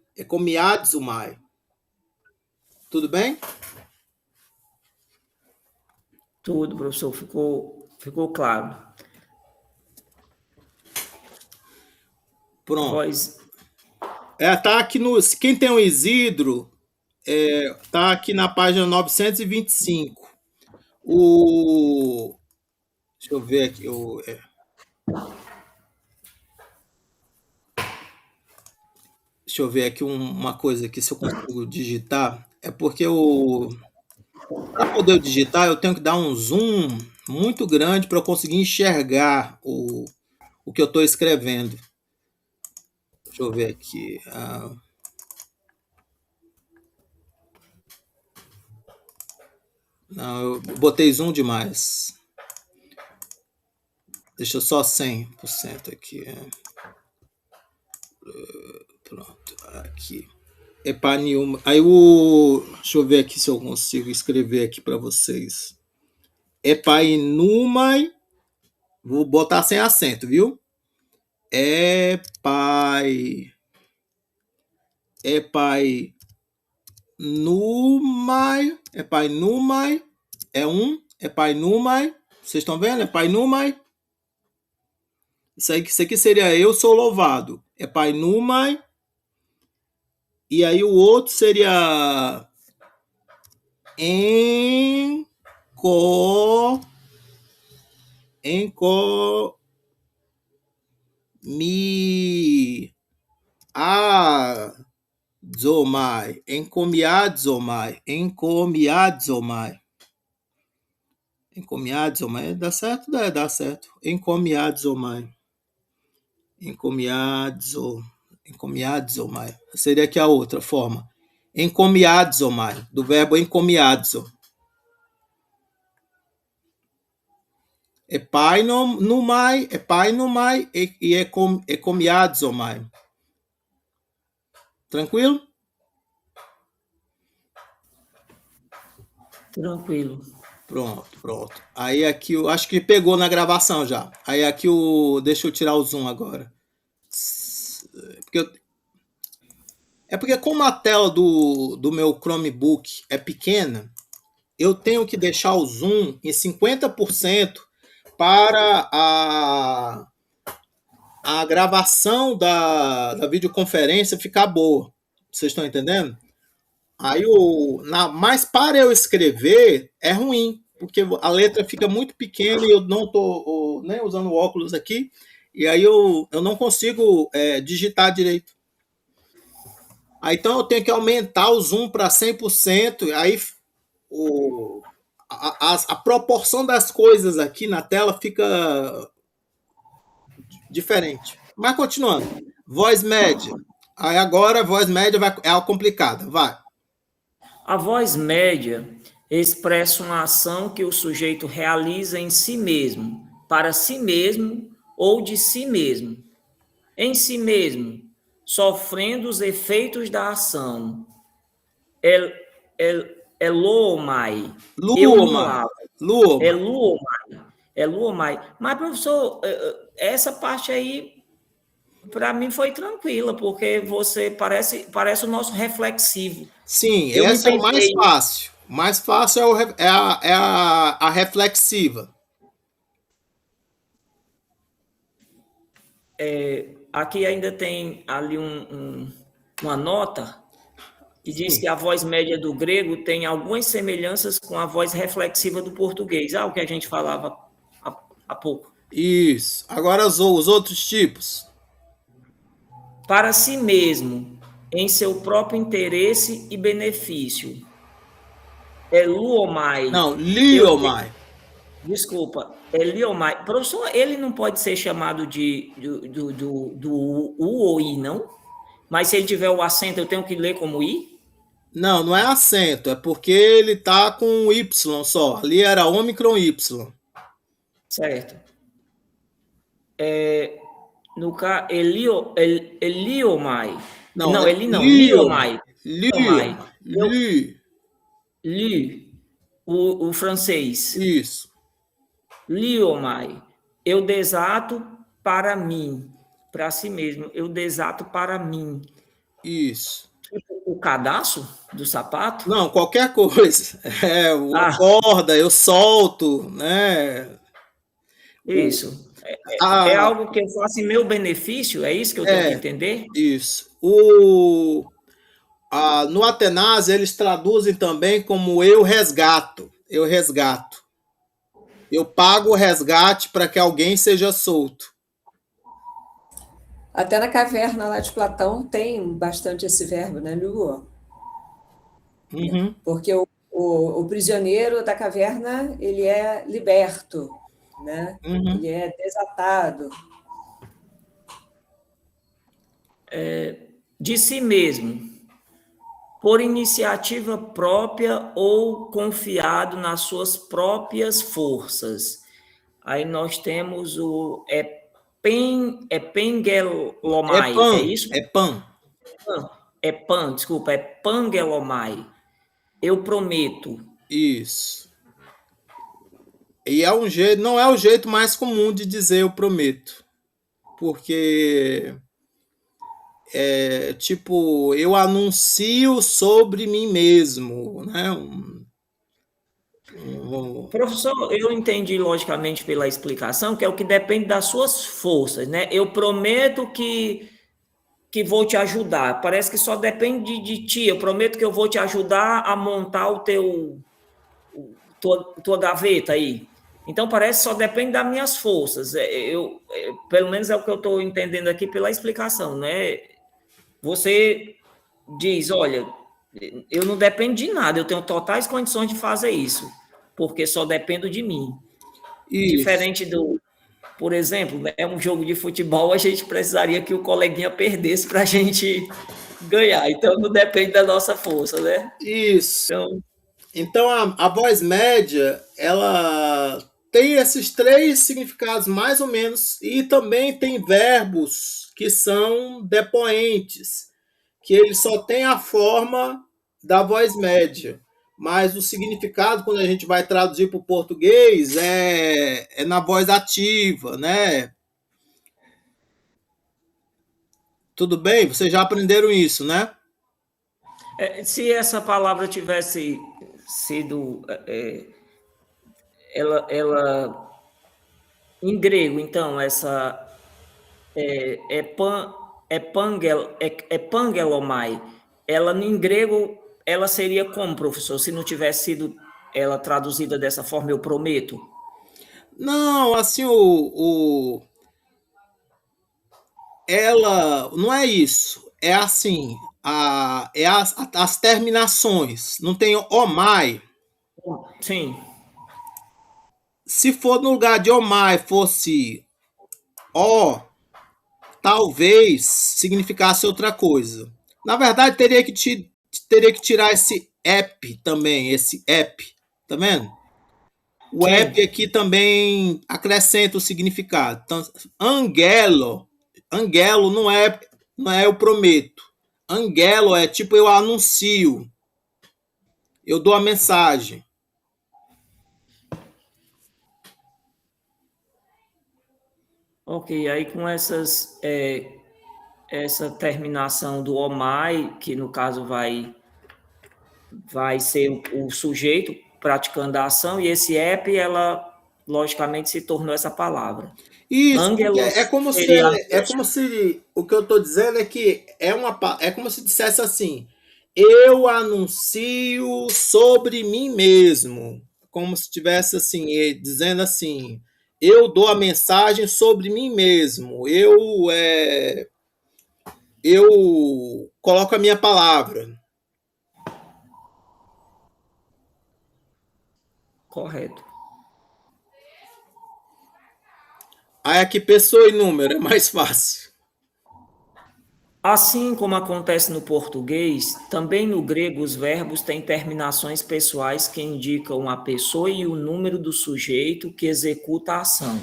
S1: Tudo bem?
S3: Tudo, professor, ficou claro.
S1: Pronto.
S3: Pois,
S1: Tá aqui no. Quem tem o Isidro, tá aqui na página 925. Deixa eu ver aqui. Deixa eu ver aqui uma coisa aqui, se eu consigo digitar. É porque para poder digitar, eu tenho que dar um zoom muito grande para eu conseguir enxergar o que eu estou escrevendo. Deixa eu ver aqui. Não, eu botei zoom demais. Deixa só 100% aqui. Pronto, aqui. Epaniuma. Aí deixa eu ver aqui se eu consigo escrever aqui para vocês. Epainumai. Vou botar sem acento, viu? Epai numai, epainumai, é um, epainumai, vocês estão vendo? Epainumai. Isso aqui seria eu sou louvado. Epainumai. E aí o outro seria enco mi zomai, encomiadzomai, encomiadzomai. Encomiadzomai, dá certo? Dá certo. Encomiadzomai. Encomiadzomai. Seria aqui a outra forma. Encomiadzomai, do verbo encomiadzo. Epainumai e encomiadzomai. Tranquilo?
S3: Tranquilo.
S1: Pronto. Aí aqui, eu acho que pegou na gravação já. Aí aqui deixa eu tirar o zoom agora. Porque como a tela do meu Chromebook é pequena, eu tenho que deixar o zoom em 50% para a gravação da videoconferência ficar boa. Vocês estão entendendo? Aí mas para eu escrever é ruim, porque a letra fica muito pequena e eu não estou nem usando óculos aqui, e aí eu não consigo digitar direito. Aí, então eu tenho que aumentar o zoom para 100%, aí a proporção das coisas aqui na tela fica diferente. Mas continuando, voz média. Aí agora a voz média é a complicada, vai.
S3: A voz média expressa uma ação que o sujeito realiza em si mesmo, para si mesmo ou de si mesmo. Em si mesmo, sofrendo os efeitos da ação. Luomai. É luomai. Mas, professor, essa parte aí, para mim, foi tranquila, porque você parece o nosso reflexivo.
S1: Sim, essa é o mais fácil. O mais fácil é a reflexiva.
S3: Aqui ainda tem ali uma nota que diz que a voz média do grego tem algumas semelhanças com a voz reflexiva do português. O que a gente falava há pouco.
S1: Isso. Agora os outros tipos.
S3: Para si mesmo, em seu próprio interesse e benefício. É luomai.
S1: Não, liomai.
S3: Desculpa, é liomai. Professor, ele não pode ser chamado do U ou I, não? Mas se ele tiver o acento, eu tenho que ler como I?
S1: Não é acento, é porque ele tá com Y só. Ali era Ômicron Y.
S3: Certo. No caso, Eliomai. Não, ele não. Liomai. Li. O francês.
S1: Isso.
S3: Liomai. Eu desato para mim. Para si mesmo. Eu desato para mim.
S1: Isso.
S3: O cadastro do sapato?
S1: Não, qualquer coisa. Corda, eu solto, né?
S3: Isso. É algo que eu faço em meu benefício? É isso que eu tenho que entender?
S1: Isso. No Atenas, eles traduzem também como eu resgato. Eu resgato. Eu pago o resgate para que alguém seja solto.
S2: Até na caverna lá de Platão tem bastante esse verbo, né, Luo?
S1: Uhum.
S2: Porque o prisioneiro da caverna, ele é liberto, né?
S1: Uhum.
S2: Ele é desatado.
S3: De si mesmo, por iniciativa própria ou confiado nas suas próprias forças. Aí nós temos o pengelomai, é isso?
S1: É pan.
S3: Desculpa, é pangelomai. Eu prometo.
S1: Isso. E não é o jeito mais comum de dizer eu prometo. Porque tipo, eu anuncio sobre mim mesmo, né?
S3: Professor, eu entendi logicamente pela explicação que é o que depende das suas forças, né? Eu prometo que vou te ajudar. Parece que só depende de ti. Eu prometo que eu vou te ajudar a montar tua gaveta aí. Então parece que só depende das minhas forças. Pelo menos é o que eu estou entendendo aqui pela explicação, né? Você diz, olha, eu não dependo de nada, eu tenho totais condições de fazer isso, porque só dependo de mim.
S1: Isso.
S3: Diferente por exemplo, é um jogo de futebol, a gente precisaria que o coleguinha perdesse para a gente ganhar. Então não depende da nossa força, né?
S1: Isso.
S3: Então,
S1: Então a voz média, ela tem esses três significados mais ou menos, e também tem verbos que são depoentes, que eles só têm a forma da voz média. Mas o significado, quando a gente vai traduzir para o português, é na voz ativa, né? Tudo bem? Vocês já aprenderam isso, né?
S3: se essa palavra tivesse sido ela em grego, então essa é pan é pangelomai. Ela em grego ela seria como, professor, se não tivesse sido ela traduzida dessa forma, eu prometo.
S1: Não, assim, ela não é isso. É assim, as terminações. Não tem omai.
S3: Sim.
S1: Se for no lugar de omai fosse ó, talvez significasse outra coisa. Na verdade, teria que tirar esse app também, esse app. Tá vendo? O app
S3: Sim.
S1: aqui também acrescenta o significado. Então, angelo, angelo não é eu prometo. Angelo é tipo eu anuncio, eu dou a mensagem.
S3: Ok, aí com essa terminação do omai, que no caso vai ser o sujeito praticando a ação, e esse app, ela logicamente se tornou essa palavra.
S1: Isso, porque
S3: Angelos seria
S1: é como se o que eu estou dizendo é que é como se dissesse assim: eu anuncio sobre mim mesmo, como se tivesse assim dizendo assim: eu dou a mensagem sobre mim mesmo, eu coloco a minha palavra.
S3: correto.
S1: Aí aqui pessoa e número é mais fácil.
S3: Assim como acontece no português, também no grego os verbos têm terminações pessoais que indicam a pessoa e o número do sujeito que executa a ação.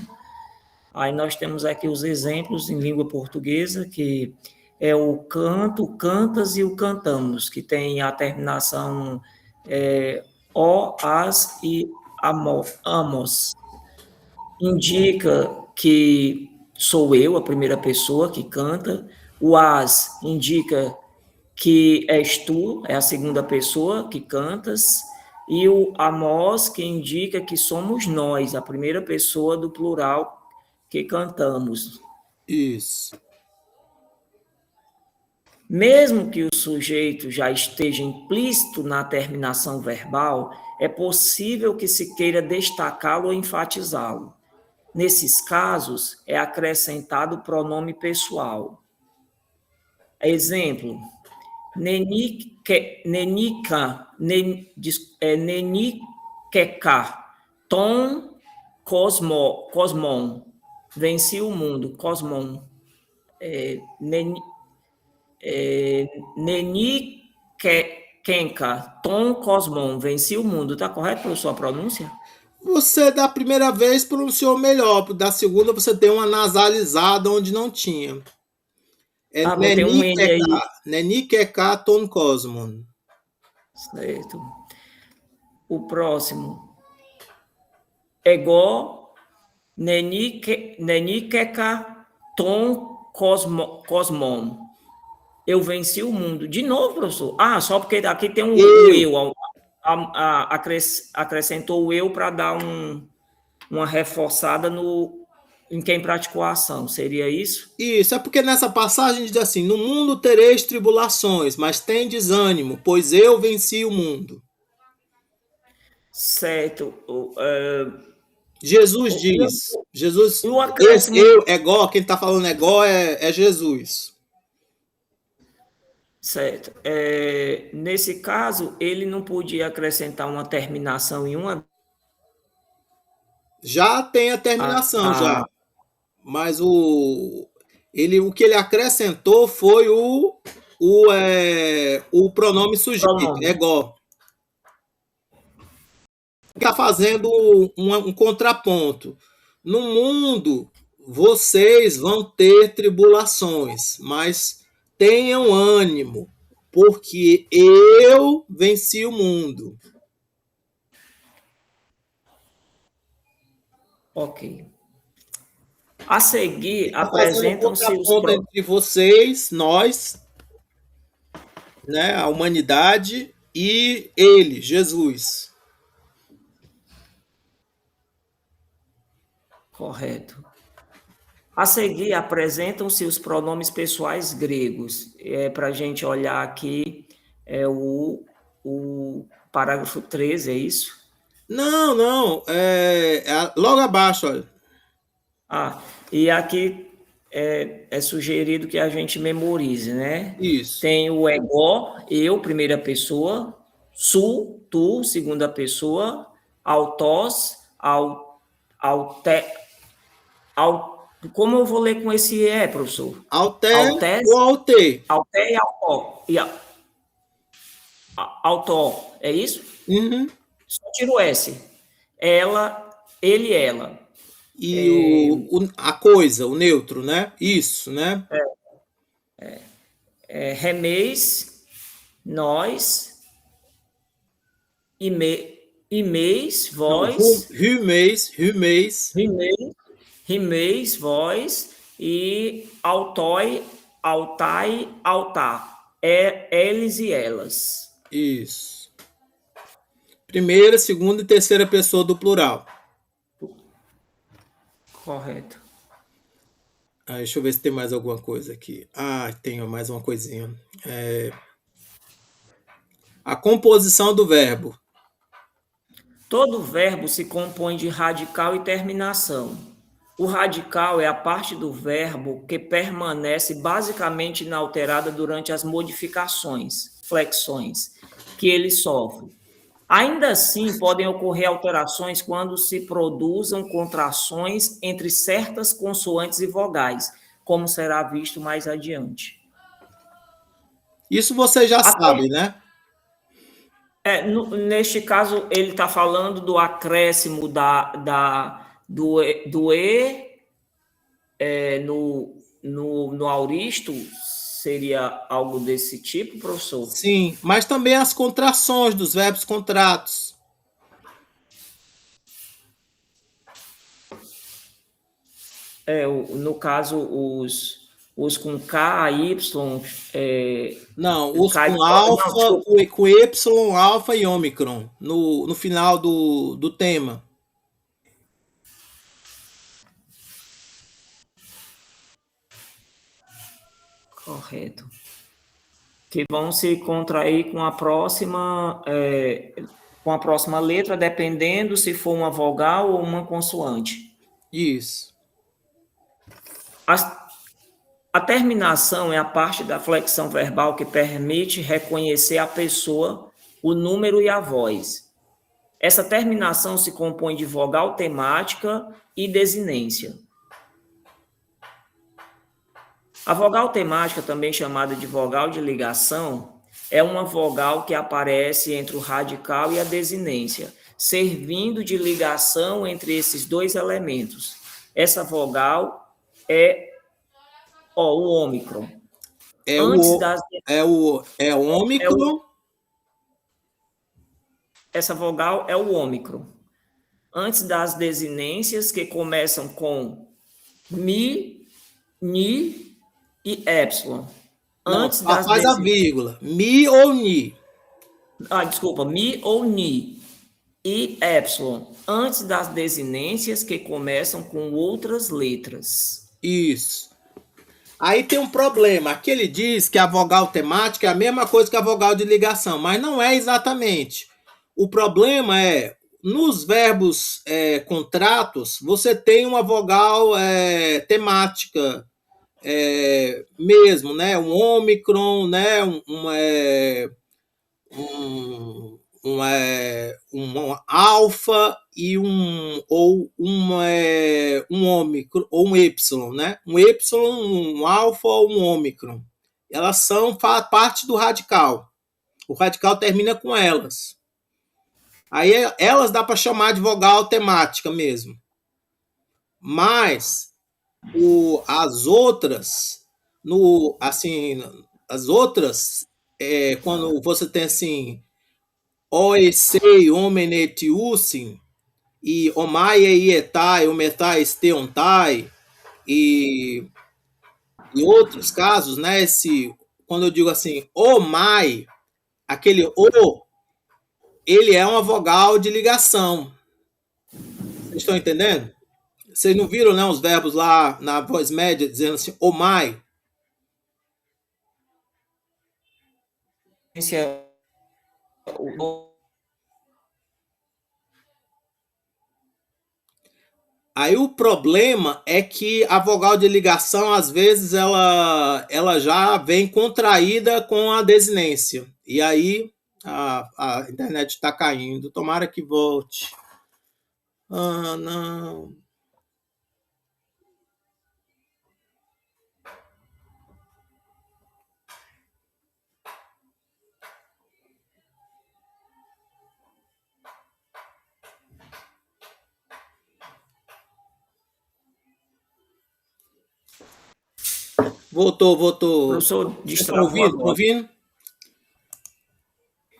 S3: Aí nós temos aqui os exemplos em língua portuguesa, que é o canto, o cantas e o cantamos, que tem a terminação o, as e amos. Indica que sou eu, a primeira pessoa que canta. O as indica que és tu, é a segunda pessoa que cantas. E o amos, que indica que somos nós, a primeira pessoa do plural que cantamos.
S1: Isso.
S3: Mesmo que o sujeito já esteja implícito na terminação verbal, é possível que se queira destacá-lo ou enfatizá-lo. Nesses casos, é acrescentado o pronome pessoal. Exemplo: nenikeka, tom cosmon, venci o mundo, cosmon. Nenikenka, tom cosmon, venci o mundo. Tá correto pela sua pronúncia?
S1: Você da primeira vez pronunciou melhor, da segunda você tem uma nasalizada onde não tinha. É
S3: Ah, botei um N aí.
S1: Nenikeka ton cosmon.
S3: Certo. O próximo. Ego nenikeka ton cosmon. Eu venci o mundo. De novo, professor? Ah, só porque aqui tem um eu. Acrescentou o eu para dar uma reforçada em quem praticou a ação. Seria isso?
S1: Isso, é porque nessa passagem diz assim: no mundo tereis tribulações, mas tem desânimo, pois eu venci o mundo.
S3: Certo.
S1: Jesus diz, Jesus,
S3: o acréscimo...
S1: quem está falando ego é Jesus.
S3: Certo. Nesse caso, ele não podia acrescentar uma terminação em uma...
S1: Já tem a terminação, já. Mas o que ele acrescentou foi o pronome sujeito, ego. Está fazendo um contraponto. No mundo, vocês vão ter tribulações, mas tenham ânimo, porque eu venci o mundo.
S3: Ok. A seguir, apresentam-se os...
S1: entre vocês, nós, né, a humanidade, e ele, Jesus.
S3: Correto. A seguir, apresentam-se os pronomes pessoais gregos. Para a gente olhar aqui, o parágrafo 13, é isso?
S1: Não. Logo abaixo, olha.
S3: E aqui é sugerido que a gente memorize, né?
S1: Isso.
S3: Tem o ego, eu, primeira pessoa, su, tu, segunda pessoa, autós, como eu vou ler com esse professor?
S1: Auté ou aute?
S3: Auté e autó. Autó, é isso?
S1: Uhum.
S3: Só tiro o S. Ela, ele, ela.
S1: E a coisa, o neutro, né? Isso, né?
S3: Remeis, nós, imeis, vós. Rimeis, vós. E autói, autai, altar. Eles e elas.
S1: Isso. Primeira, segunda e terceira pessoa do plural.
S3: Correto.
S1: Deixa eu ver se tem mais alguma coisa aqui. Tem mais uma coisinha. A composição do verbo.
S3: Todo verbo se compõe de radical e terminação. O radical é a parte do verbo que permanece basicamente inalterada durante as modificações, flexões, que ele sofre. Ainda assim, podem ocorrer alterações quando se produzam contrações entre certas consoantes e vogais, como será visto mais adiante.
S1: Isso você já sabe, né?
S3: Neste caso, ele está falando do acréscimo do E no auristo. Seria algo desse tipo, professor?
S1: Sim, mas também as contrações dos verbos contratos.
S3: No caso, os com K, Y...
S1: Não, os com alfa, com Y, alfa e ômicron, no final do tema.
S3: Correto. Que vão se contrair com a próxima letra, dependendo se for uma vogal ou uma consoante.
S1: Isso.
S3: A terminação é a parte da flexão verbal que permite reconhecer a pessoa, o número e a voz. Essa terminação se compõe de vogal temática e desinência. A vogal temática, também chamada de vogal de ligação, é uma vogal que aparece entre o radical e a desinência, servindo de ligação entre esses dois elementos. Essa vogal é o ômicron.
S1: Ômicron.
S3: Essa vogal é o ômicron. Antes das desinências, que começam com mi, ni e epsilon.
S1: Não,
S3: antes das
S1: faz a vírgula. Mi ou ni.
S3: desculpa, mi ou ni. E epsilon, antes das desinências que começam com outras letras.
S1: Isso. Aí tem um problema. Aqui ele diz que a vogal temática é a mesma coisa que a vogal de ligação, mas não é exatamente. O problema é, nos verbos contratos, você tem uma vogal temática mesmo, né? Um ômicron, né? Um alfa e um ômicron ou um epsilon, né? Um epsilon, um alfa ou um ômicron. Elas são parte do radical. O radical termina com elas. Aí elas dá para chamar de vogal temática mesmo. Mas as outras, as outras, quando você tem assim oesei, homenetiusin, e omai eietai, ometai esteontai, e outros casos, né? Quando eu digo assim, omai, aquele o, ele é uma vogal de ligação. Vocês estão entendendo? Vocês não viram, né, os verbos lá na voz média dizendo assim, omai? Aí o problema é que a vogal de ligação, às vezes, ela já vem contraída com a desinência. E aí a internet está caindo. Tomara que volte. Ah, não. Voltou.
S3: Professor,
S1: Vocês estão ouvindo?
S3: destravou
S1: Estão
S3: agora.
S1: ouvindo?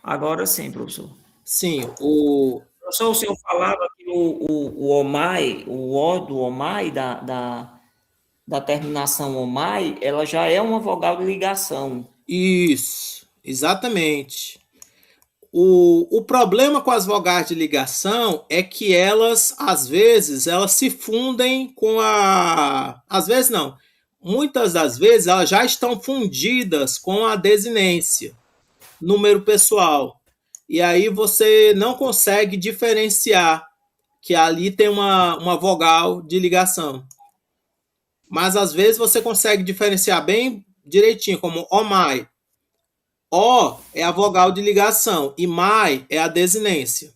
S3: Agora sim, professor.
S1: Sim,
S3: Professor, o senhor falava que o omai, o O do omai, da terminação omai, ela já é uma vogal de ligação.
S1: Isso, exatamente. O problema com as vogais de ligação é que elas, às vezes, elas se fundem com a... Às vezes não. Muitas das vezes elas já estão fundidas com a desinência, número pessoal. E aí você não consegue diferenciar que ali tem uma vogal de ligação. Mas às vezes você consegue diferenciar bem direitinho, como omai. O é a vogal de ligação e mai é a desinência.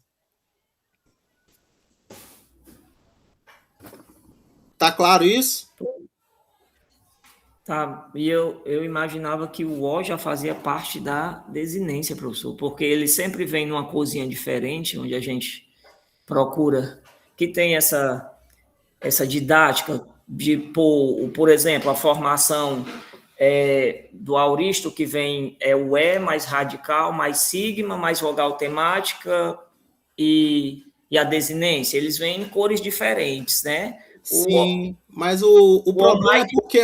S1: Tá claro isso?
S3: Tá, e eu imaginava que o O já fazia parte da desinência, professor, porque ele sempre vem numa cozinha diferente, onde a gente procura que tem essa didática de, por exemplo, a formação do auristo, que vem o E mais radical, mais sigma, mais vogal temática e a desinência. Eles vêm em cores diferentes, né?
S1: Sim, mas o problema é porque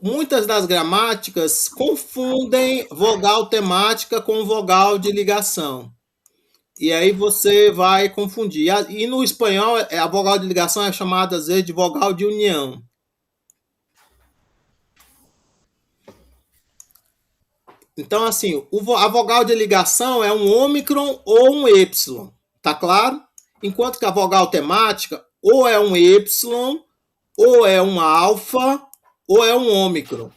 S1: muitas das gramáticas confundem vogal temática com vogal de ligação. E aí você vai confundir. E no espanhol, a vogal de ligação é chamada, às vezes, de vogal de união. Então, assim, a vogal de ligação é um ômicron ou um êpsilon, tá claro? Enquanto que a vogal temática ou é um êpsilon, ou é um alfa, ou é um ômicron.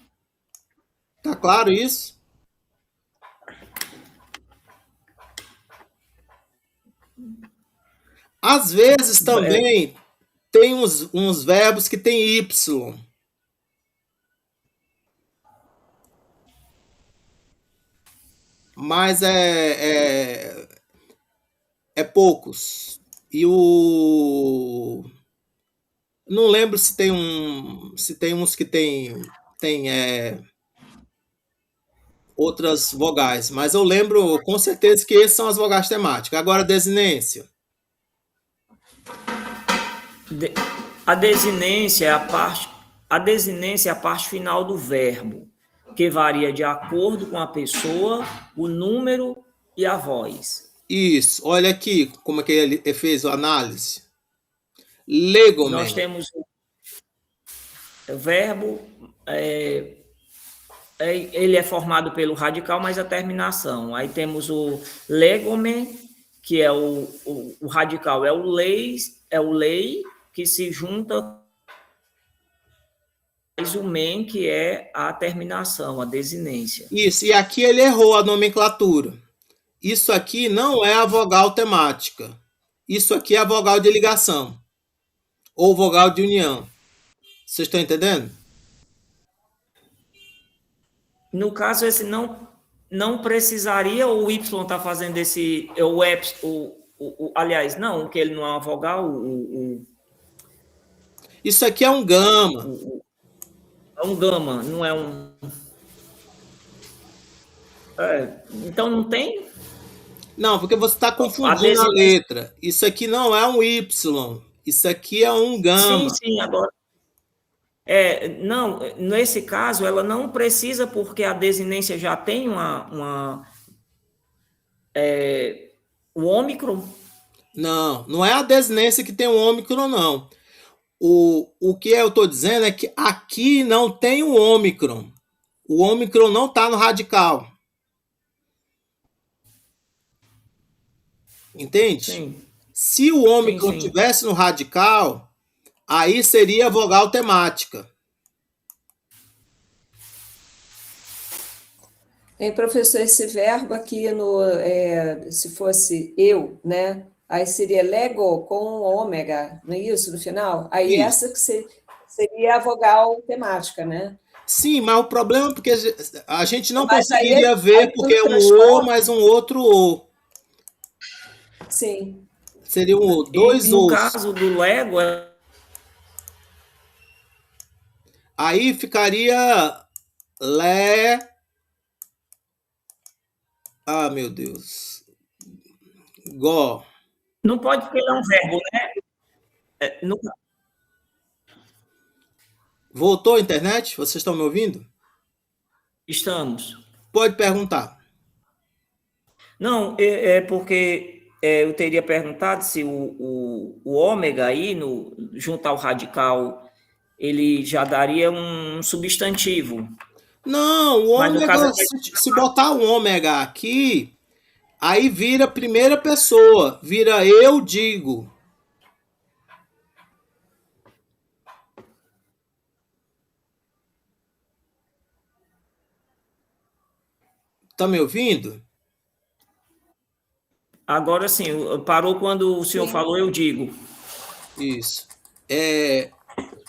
S1: Tá claro isso? Às vezes também tem uns verbos que tem Y. Mas é poucos. E não lembro se tem uns que tem outras vogais, mas eu lembro com certeza que esses são as vogais temáticas. Agora, desinência.
S3: A desinência é a parte final do verbo. que varia de acordo com a pessoa, o número e a voz.
S1: Isso. Olha aqui como é que ele fez a análise.
S3: Nós
S1: Legomen.
S3: temos o verbo, ele é formado pelo radical mais a terminação. Aí temos o legomen, que é o radical, é o lei, que se junta mais o men, que é a terminação, a desinência.
S1: Isso, e aqui ele errou a nomenclatura. Isso aqui não é a vogal temática. Isso aqui é a vogal de ligação. Ou vogal de união. Vocês estão entendendo?
S3: No caso, esse não precisaria o Y tá fazendo esse. Aliás, não, que ele não é uma vogal.
S1: Isso aqui é um gama.
S3: É um gama, não é um. Então não tem?
S1: Não, porque você está confundindo a letra. Isso aqui não é um Y. Isso aqui é um gama.
S3: Sim, agora. Não, nesse caso, ela não precisa, porque a desinência já tem o ômicron.
S1: Não é a desinência que tem o ômicron, não. O que eu estou dizendo é que aqui não tem o ômicron. O ômicron não está no radical. Entende?
S3: Sim.
S1: Se o ômicron estivesse no radical, aí seria vogal temática.
S2: Professor, esse verbo aqui, se fosse eu, né? Aí seria lego com ômega, não é isso, no final? Aí
S1: isso.
S2: Essa que seria a vogal temática, né?
S1: Sim, mas o problema é porque a gente não conseguiria ver, porque é um O mais um outro O.
S2: Sim.
S1: Seria dois Os.
S3: No caso do lego...
S1: Aí ficaria lé... Ah, meu Deus. Gó.
S3: Não pode porque ele é um verbo, né?
S1: Voltou a internet? Vocês estão me ouvindo?
S3: Estamos.
S1: Pode perguntar.
S3: Não, é porque eu teria perguntado se o ômega aí, junto ao radical, ele já daria um substantivo.
S1: Não, o ômega, se botar o ômega aqui, aí vira primeira pessoa, vira eu digo. Tá me ouvindo?
S3: Agora sim, parou quando o senhor falou, eu digo.
S1: Isso.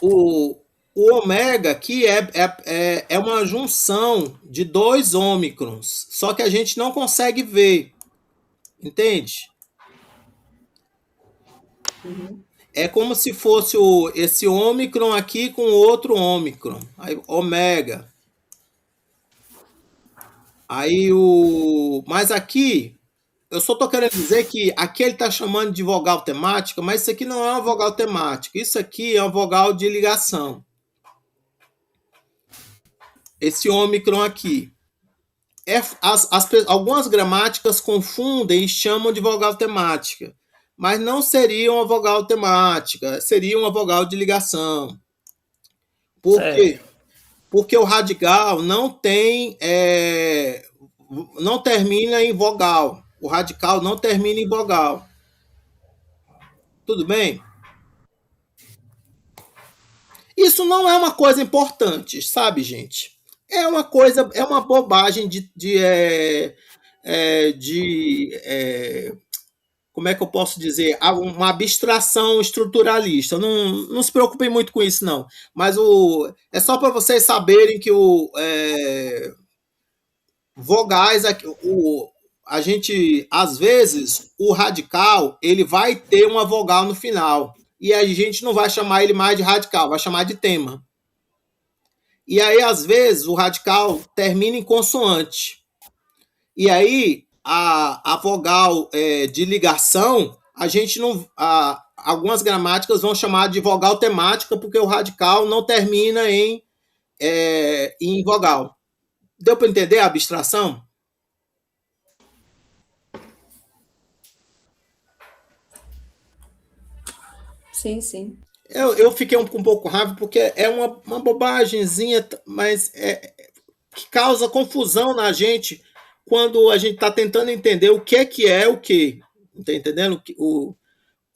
S1: O ômega aqui é uma junção de dois ômicrons, só que a gente não consegue ver. Entende?
S2: Uhum.
S1: É como se fosse esse ômicron aqui com outro ômicron. Aí, ômega. Aí Mas aqui, eu só estou querendo dizer que aqui ele está chamando de vogal temática, mas isso aqui não é uma vogal temática. Isso aqui é uma vogal de ligação. Esse ômicron aqui. Algumas gramáticas confundem e chamam de vogal temática, mas não seria uma vogal temática, seria uma vogal de ligação. Por quê? Porque o radical não termina em vogal. O radical não termina em vogal. Tudo bem? Isso não é uma coisa importante, sabe, gente? É uma bobagem como é que eu posso dizer? Uma abstração estruturalista. Não se preocupem muito com isso, não. Mas é só para vocês saberem que vogais, a gente, às vezes, o radical, ele vai ter uma vogal no final. E a gente não vai chamar ele mais de radical, vai chamar de tema. E aí, às vezes, o radical termina em consoante. E aí, a vogal de ligação, a gente não... algumas gramáticas vão chamar de vogal temática, porque o radical não termina em vogal. Deu para entender a abstração?
S2: Sim, sim.
S1: Eu fiquei um pouco raiva porque é uma bobagemzinha, mas que causa confusão na gente quando a gente está tentando entender o que é o que. Está entendendo? O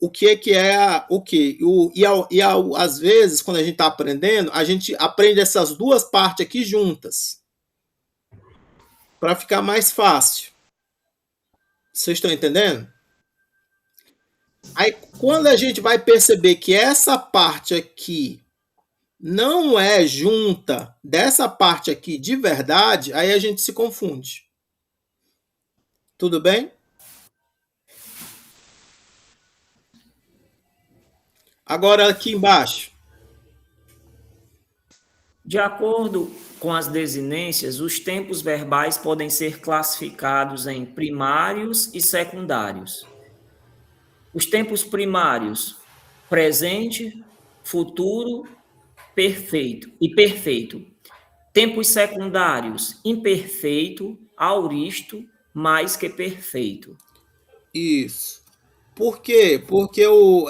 S1: que é o que. Às vezes, quando a gente está aprendendo, a gente aprende essas duas partes aqui juntas para ficar mais fácil. Vocês estão entendendo? Aí, quando a gente vai perceber que essa parte aqui não é junta dessa parte aqui de verdade, aí a gente se confunde. Tudo bem? Agora aqui embaixo.
S3: De acordo com as desinências, os tempos verbais podem ser classificados em primários e secundários. Os tempos primários, presente, futuro, perfeito e perfeito. Tempos secundários, imperfeito, auristo, mais que perfeito.
S1: Isso. Por quê? Porque o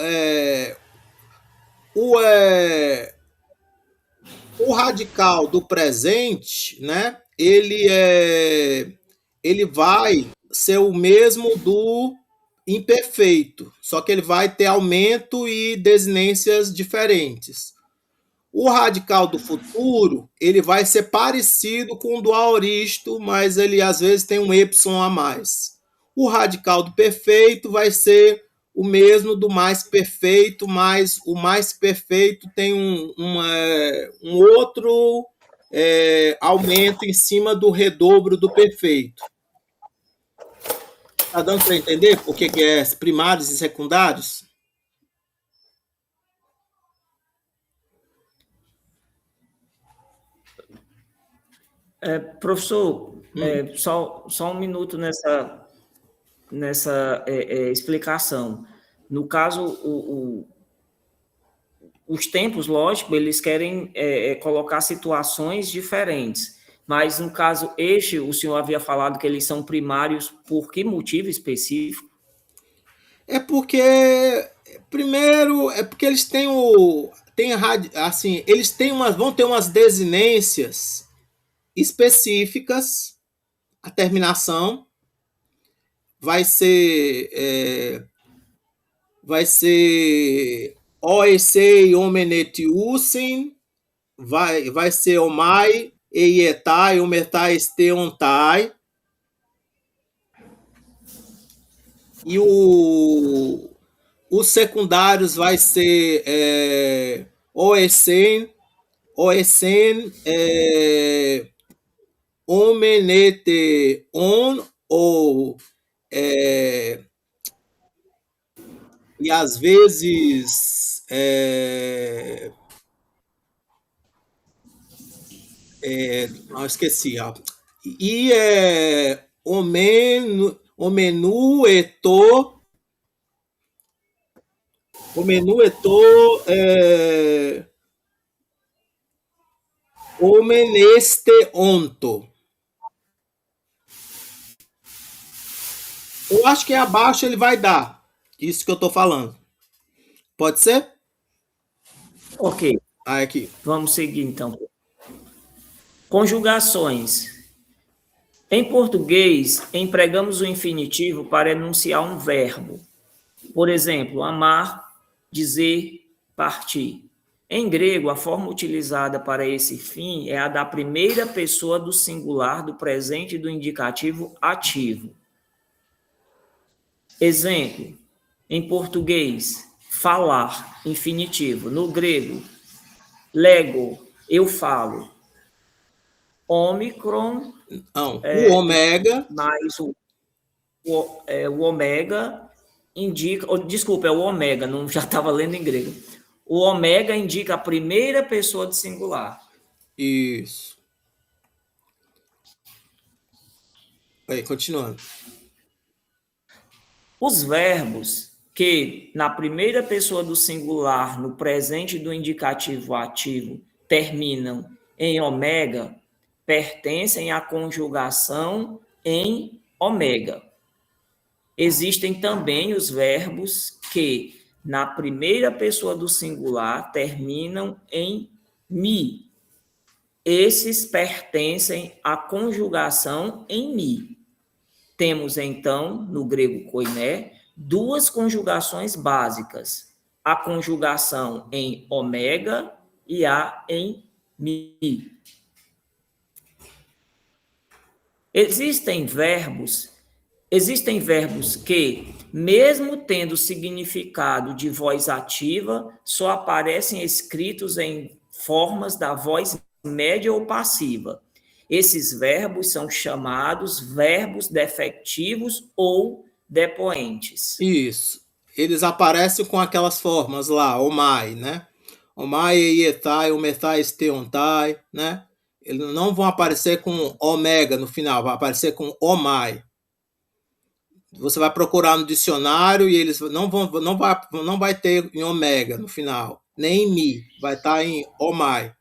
S1: radical do presente, né? Ele vai ser o mesmo do imperfeito, só que ele vai ter aumento e desinências diferentes. O radical do futuro, ele vai ser parecido com o do aoristo, mas ele às vezes tem um epsilon a mais. O radical do perfeito vai ser o mesmo do mais perfeito, mas o mais perfeito tem um outro aumento em cima do redobro do perfeito. Está dando para entender por que é primários e secundários?
S3: Professor, só um minuto nessa explicação. No caso, os tempos, lógico, eles querem colocar situações diferentes, mas no caso o senhor havia falado que eles são primários por que motivo específico?
S1: É porque, primeiro, é porque eles têm assim, vão ter umas desinências específicas, a terminação vai ser OEC homenetiusin, vai ser omai, eietai, ometai, esteontai, e os secundários vai ser OECen, omenete on, ou e às vezes não, esqueci. E omeneste onto. Eu acho que abaixo ele vai dar isso que eu estou falando. Pode ser?
S3: Ok.
S1: Aqui.
S3: Vamos seguir, então. Conjugações. Em português, empregamos o infinitivo para enunciar um verbo. Por exemplo, amar, dizer, partir. Em grego, a forma utilizada para esse fim é a da primeira pessoa do singular do presente do indicativo ativo. Exemplo, em português, falar, infinitivo. No grego, lego, eu falo. Ômicron.
S1: Não, o ômega.
S3: Mas o ômega indica. Desculpa, é o ômega, não já estava lendo em grego. O ômega indica a primeira pessoa do singular.
S1: Isso. Aí, continuando.
S3: Os verbos que, na primeira pessoa do singular, no presente do indicativo ativo, terminam em ômega, pertencem à conjugação em ômega. Existem também os verbos que, na primeira pessoa do singular, terminam em mi. Esses pertencem à conjugação em mi. Temos, então, no grego koiné, duas conjugações básicas: a conjugação em ômega e a em mi. Existem verbos que, mesmo tendo significado de voz ativa, só aparecem escritos em formas da voz média ou passiva. Esses verbos são chamados verbos defectivos ou depoentes.
S1: Isso. Eles aparecem com aquelas formas lá, omai, né? Omai, ietai, ometai, esteontai, né? Eles não vão aparecer com ômega no final, vai aparecer com omai. Você vai procurar no dicionário e eles não vai ter em ômega no final, nem em mi, vai estar em omai.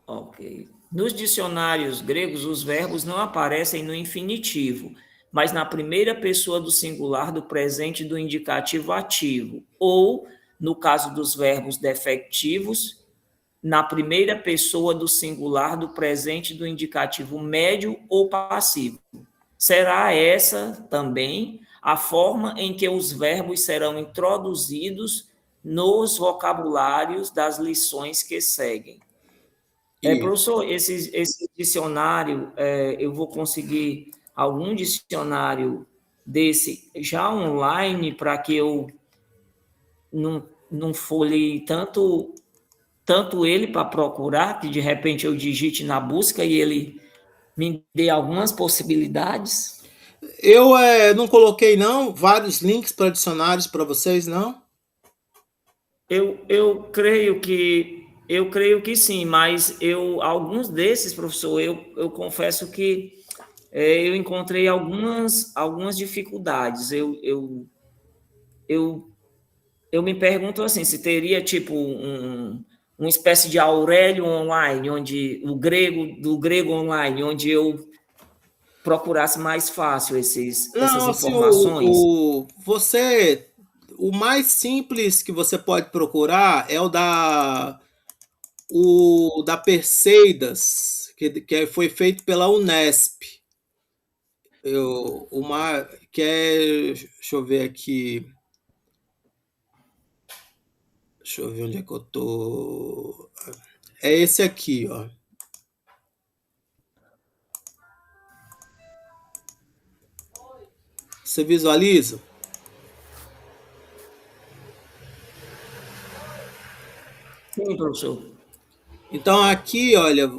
S3: Ok. Nos dicionários gregos, os verbos não aparecem no infinitivo, mas na primeira pessoa do singular do presente do indicativo ativo, ou, no caso dos verbos defectivos, na primeira pessoa do singular do presente do indicativo médio ou passivo. Será essa também a forma em que os verbos serão introduzidos nos vocabulários das lições que seguem. Professor, esse dicionário, eu vou conseguir algum dicionário desse já online para que eu não folheie tanto ele para procurar, que de repente eu digite na busca e ele me dê algumas possibilidades?
S1: Eu não coloquei não vários links para dicionários para vocês, não?
S3: Eu creio que sim, mas alguns desses, professor, eu confesso que eu encontrei algumas dificuldades. Eu me pergunto assim, se teria tipo uma espécie de Aurélio online, onde do grego online, onde eu procurasse mais fácil essas
S1: Não, assim,
S3: informações.
S1: o mais simples que você pode procurar é o da Perseidas, que foi feito pela Unesp. Deixa eu ver aqui. Deixa eu ver onde é que eu tô. É esse aqui, ó. Você visualiza?
S3: Sim, professor.
S1: Então aqui, olha,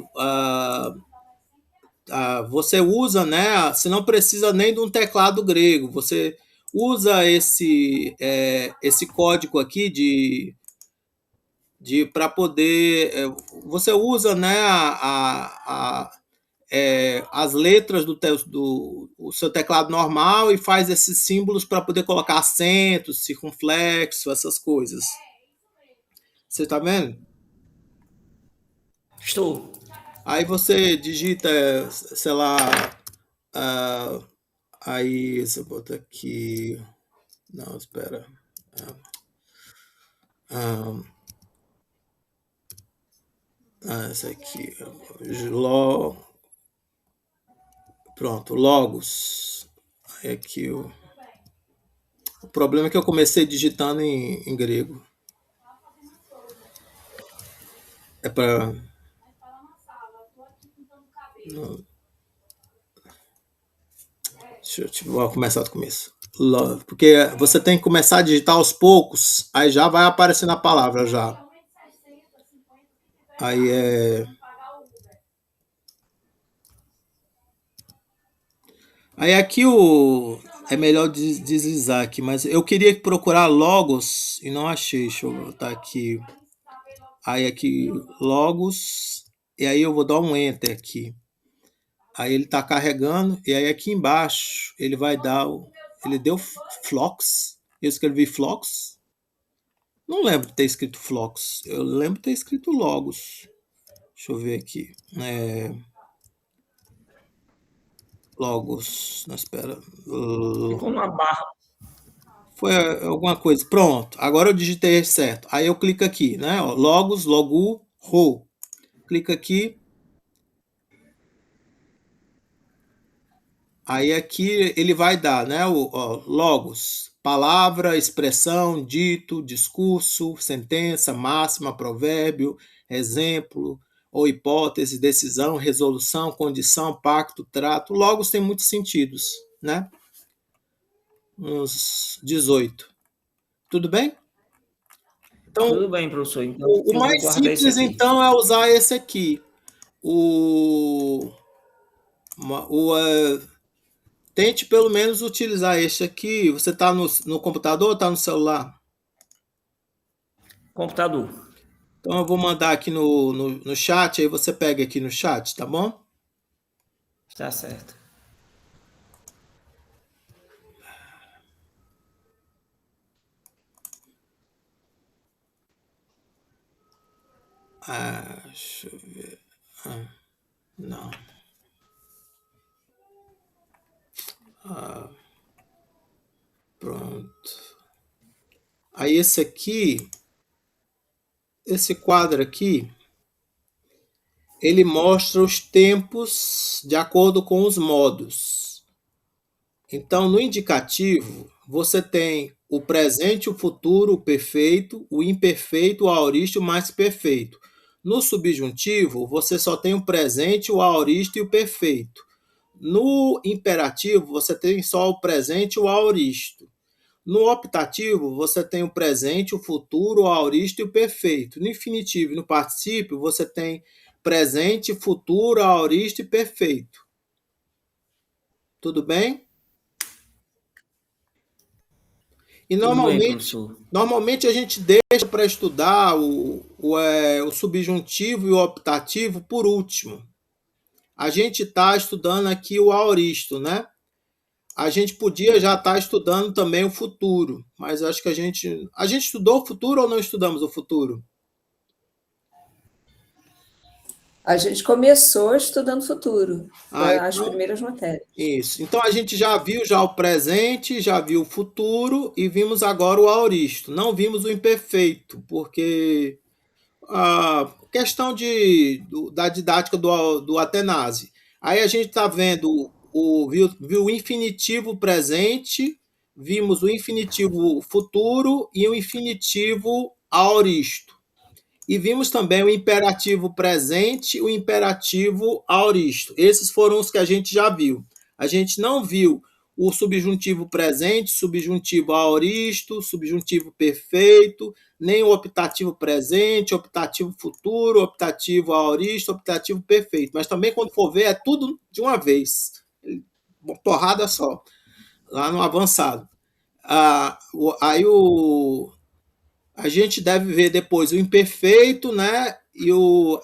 S1: você usa, né? Você não precisa nem de um teclado grego. Você usa esse código aqui para poder. Você usa, né? As letras do o seu teclado normal e faz esses símbolos para poder colocar acentos, circunflexo, essas coisas. Você está vendo?
S3: Estou.
S1: Aí você digita, sei lá, ah, aí você bota aqui. Não, espera. Essa aqui. Pronto, logos. Aí aqui o problema é que eu comecei digitando em grego. É para. Vou começar do começo. Love. Porque você tem que começar a digitar aos poucos, aí já vai aparecendo a palavra já. Aí Aí aqui é melhor deslizar aqui, mas eu queria procurar logos e não achei. Deixa eu botar aqui. Aí aqui, logos, e aí eu vou dar um enter aqui. Aí ele está carregando, e aí aqui embaixo ele vai dar. Ele deu flux. Eu escrevi flux. Não lembro de ter escrito flocos. Eu lembro de ter escrito logos. Deixa eu ver aqui. Logos. Não, espera.
S3: Ficou uma barra.
S1: Foi alguma coisa. Pronto. Agora eu digitei certo. Aí eu clico aqui, né? Ó, logos, logu, ro. Clica aqui. Aí aqui ele vai dar, né? Logos. Palavra, expressão, dito, discurso, sentença, máxima, provérbio, exemplo, ou hipótese, decisão, resolução, condição, pacto, trato. Logos tem muitos sentidos, né? Uns 18. Tudo bem? Então,
S3: Tudo bem, professor. Então,
S1: o
S3: eu vou
S1: mais
S3: guardar esse
S1: simples,
S3: aqui.
S1: então, é usar esse aqui. O, tente pelo menos utilizar este aqui. Você está no computador ou está no celular?
S3: Computador.
S1: Então eu vou mandar aqui no chat, aí você pega aqui no chat, tá bom?
S3: Está certo.
S1: Deixa eu ver. Não. Pronto. Aí esse quadro aqui, ele mostra os tempos de acordo com os modos. Então, no indicativo, você tem o presente, o futuro, o perfeito, o imperfeito, o aorista e o mais perfeito. No subjuntivo, você só tem o presente, o aorista e o perfeito. No imperativo, você tem só o presente e o aoristo. No optativo, você tem o presente, o futuro, o aorista e o perfeito. No infinitivo e no particípio, você tem presente, futuro, aorista e perfeito. Tudo bem? E
S3: Tudo bem,
S1: normalmente,
S3: professor.
S1: normalmente a gente deixa para estudar o subjuntivo e o optativo por último. A gente está estudando aqui o aoristo, né? A gente podia já estar estudando também o futuro, mas acho que a gente estudou o futuro ou não estudamos o futuro?
S2: A gente começou estudando futuro, as
S1: Então,
S2: primeiras matérias.
S1: isso. Então a gente já viu já o presente, já viu o futuro e vimos agora o aoristo. Não vimos o imperfeito, porque a questão da didática do Atenási. Aí a gente está vendo viu o infinitivo presente, vimos o infinitivo futuro e o infinitivo aoristo. E vimos também o imperativo presente e o imperativo aoristo. Esses foram os que a gente já viu. A gente não viu o subjuntivo presente, subjuntivo aoristo, subjuntivo perfeito, nem o optativo presente, optativo futuro, optativo aoristo, optativo perfeito. Mas também, quando for ver, é tudo de uma vez. Uma porrada só, lá no avançado. Aí a gente deve ver depois o imperfeito, né? E o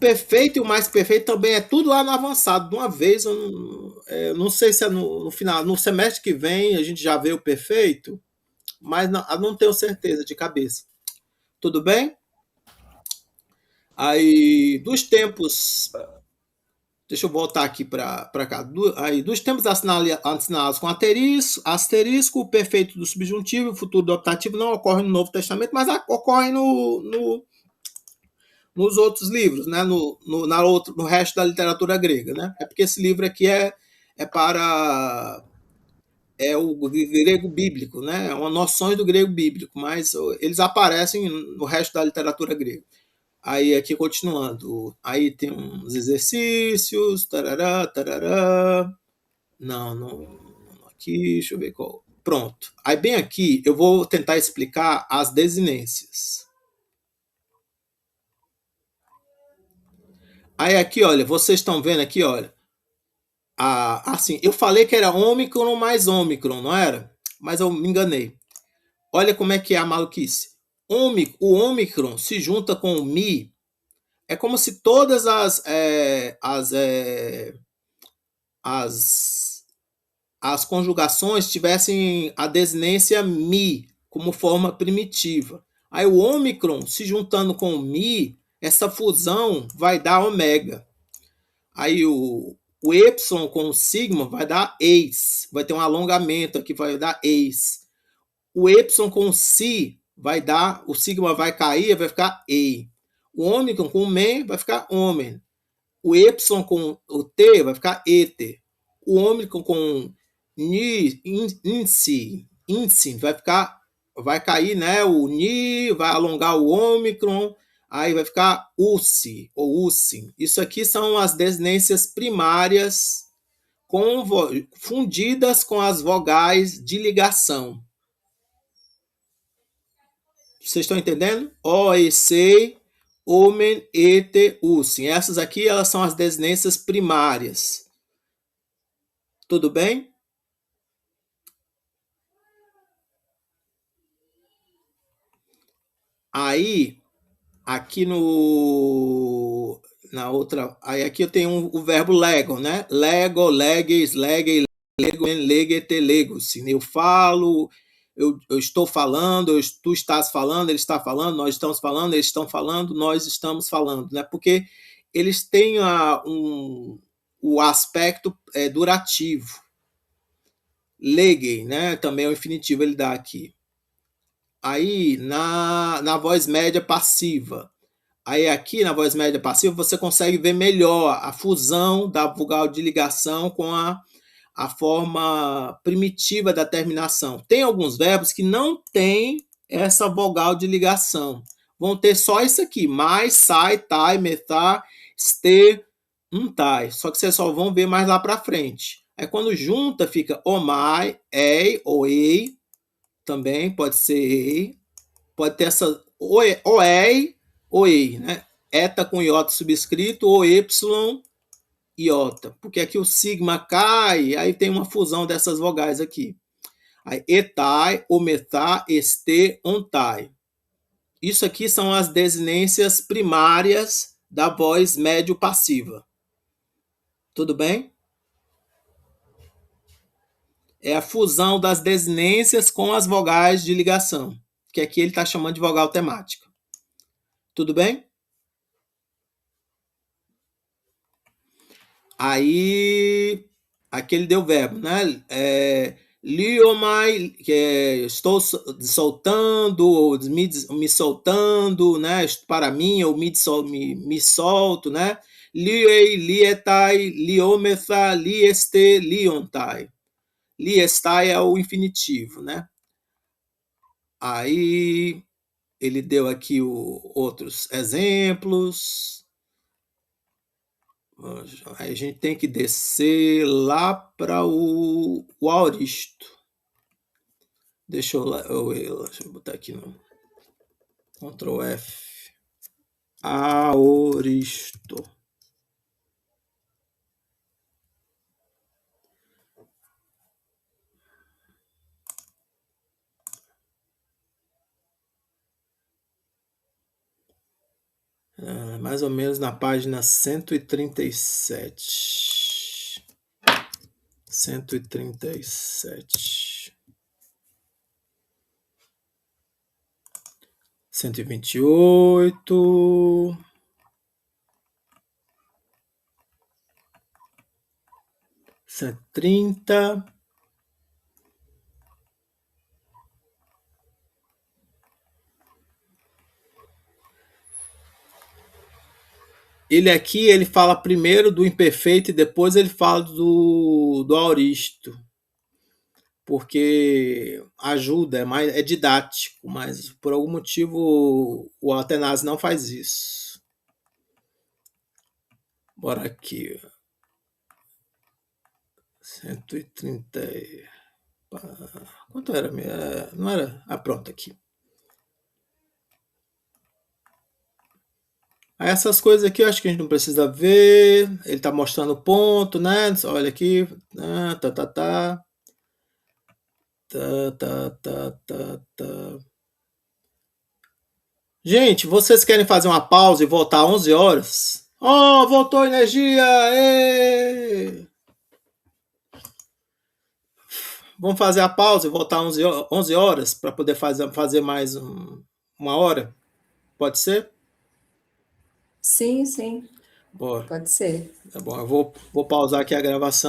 S1: perfeito e o mais perfeito também é tudo lá no avançado, de uma vez. Eu não sei se é no final, no semestre que vem a gente já vê o perfeito, mas não tenho certeza de cabeça. Tudo bem? Aí, dos tempos. Deixa eu voltar aqui para cá. Aí, dos tempos assinalados com asterisco, o perfeito do subjuntivo, o futuro do optativo não ocorre no Novo Testamento, mas ocorre nos outros livros, né? No resto da literatura grega, né? É porque esse livro aqui é o grego bíblico, né? É uma noções do grego bíblico, mas eles aparecem no resto da literatura grega. Aí aqui continuando, aí tem uns exercícios, tarará, tarará. Não, aqui, deixa eu ver qual. Pronto. Aí bem aqui eu vou tentar explicar as desinências. Aí aqui, olha, vocês estão vendo aqui, olha. Assim, eu falei que era Ômicron mais Ômicron, não era? Mas eu me enganei. Olha como é que é a maluquice. O Ômicron se junta com o Mi. É como se todas as conjugações tivessem a desinência Mi como forma primitiva. Aí o ômicron se juntando com o mi, essa fusão vai dar ômega. Aí o êpsilon com o sigma vai dar eis. Vai ter um alongamento aqui, vai dar eis. O êpsilon com o si vai dar, o sigma vai cair, vai ficar ei. O ômicron com o men vai ficar homem. O êpsilon com o t vai ficar éter. O ômicron com índice vai cair, né? O ni vai alongar o ômicron, aí vai ficar UCI ou UCI. Isso aqui são as desinências primárias fundidas com as vogais de ligação. Vocês estão entendendo? O, E, C, Omen, Ete, Usin. Essas aqui elas são as desinências primárias. Tudo bem? Aí, aqui na outra, aí aqui eu tenho o verbo lego, né? Lego, leges, lege, lego, legete, legos. Eu falo, eu estou falando, tu estás falando, ele está falando, nós estamos falando, eles estão falando, nós estamos falando, né? Porque eles têm o aspecto durativo. Lege, né? Também é o infinitivo, ele dá aqui. Aí, na voz média passiva, aí aqui na voz média passiva você consegue ver melhor a fusão da vogal de ligação com a forma primitiva da terminação. Tem alguns verbos que não tem essa vogal de ligação. Vão ter só isso aqui, mais, sai, tai, metar, ste, tai. Só que vocês só vão ver mais lá para frente. Aí quando junta fica omai, ei, ou ei, também pode ser ei, pode ter essa oei, oei, né? Eta com iota subscrito, ou epsilon, iota, porque aqui o sigma cai, aí tem uma fusão dessas vogais aqui. Aí etai, ometai, este, ontai. Isso aqui são as desinências primárias da voz médio-passiva. Tudo bem? É a fusão das desinências com as vogais de ligação, que aqui ele está chamando de vogal temática. Tudo bem? Aí, aqui ele deu o verbo, né? Liomai, que estou soltando, ou me soltando, né? Para mim, ou me solto, né? Liei, lietai, liometha, lieste, liontai. Liestai é o infinitivo, né? Aí ele deu aqui outros exemplos. Aí a gente tem que descer lá para o aoristo. Deixa eu botar aqui no Ctrl F. Aoristo. Mais ou menos na página 137. 137. 128. 130. Ele aqui, ele fala primeiro do imperfeito e depois ele fala do aoristo. Porque ajuda, é didático, mas por algum motivo o Atanásio não faz isso. Bora aqui. 130. Quanto era? Não era? Pronto, aqui. Essas coisas aqui eu acho que a gente não precisa ver. Ele está mostrando o ponto, né? Olha aqui. Gente, vocês querem fazer uma pausa e voltar às 11 horas? Oh, voltou a energia! Êêê! Vamos fazer a pausa e voltar 11 horas para poder fazer mais uma hora? Pode ser?
S2: Sim, sim,
S1: Bora.
S2: pode ser.
S1: Tá bom, eu vou pausar aqui a gravação.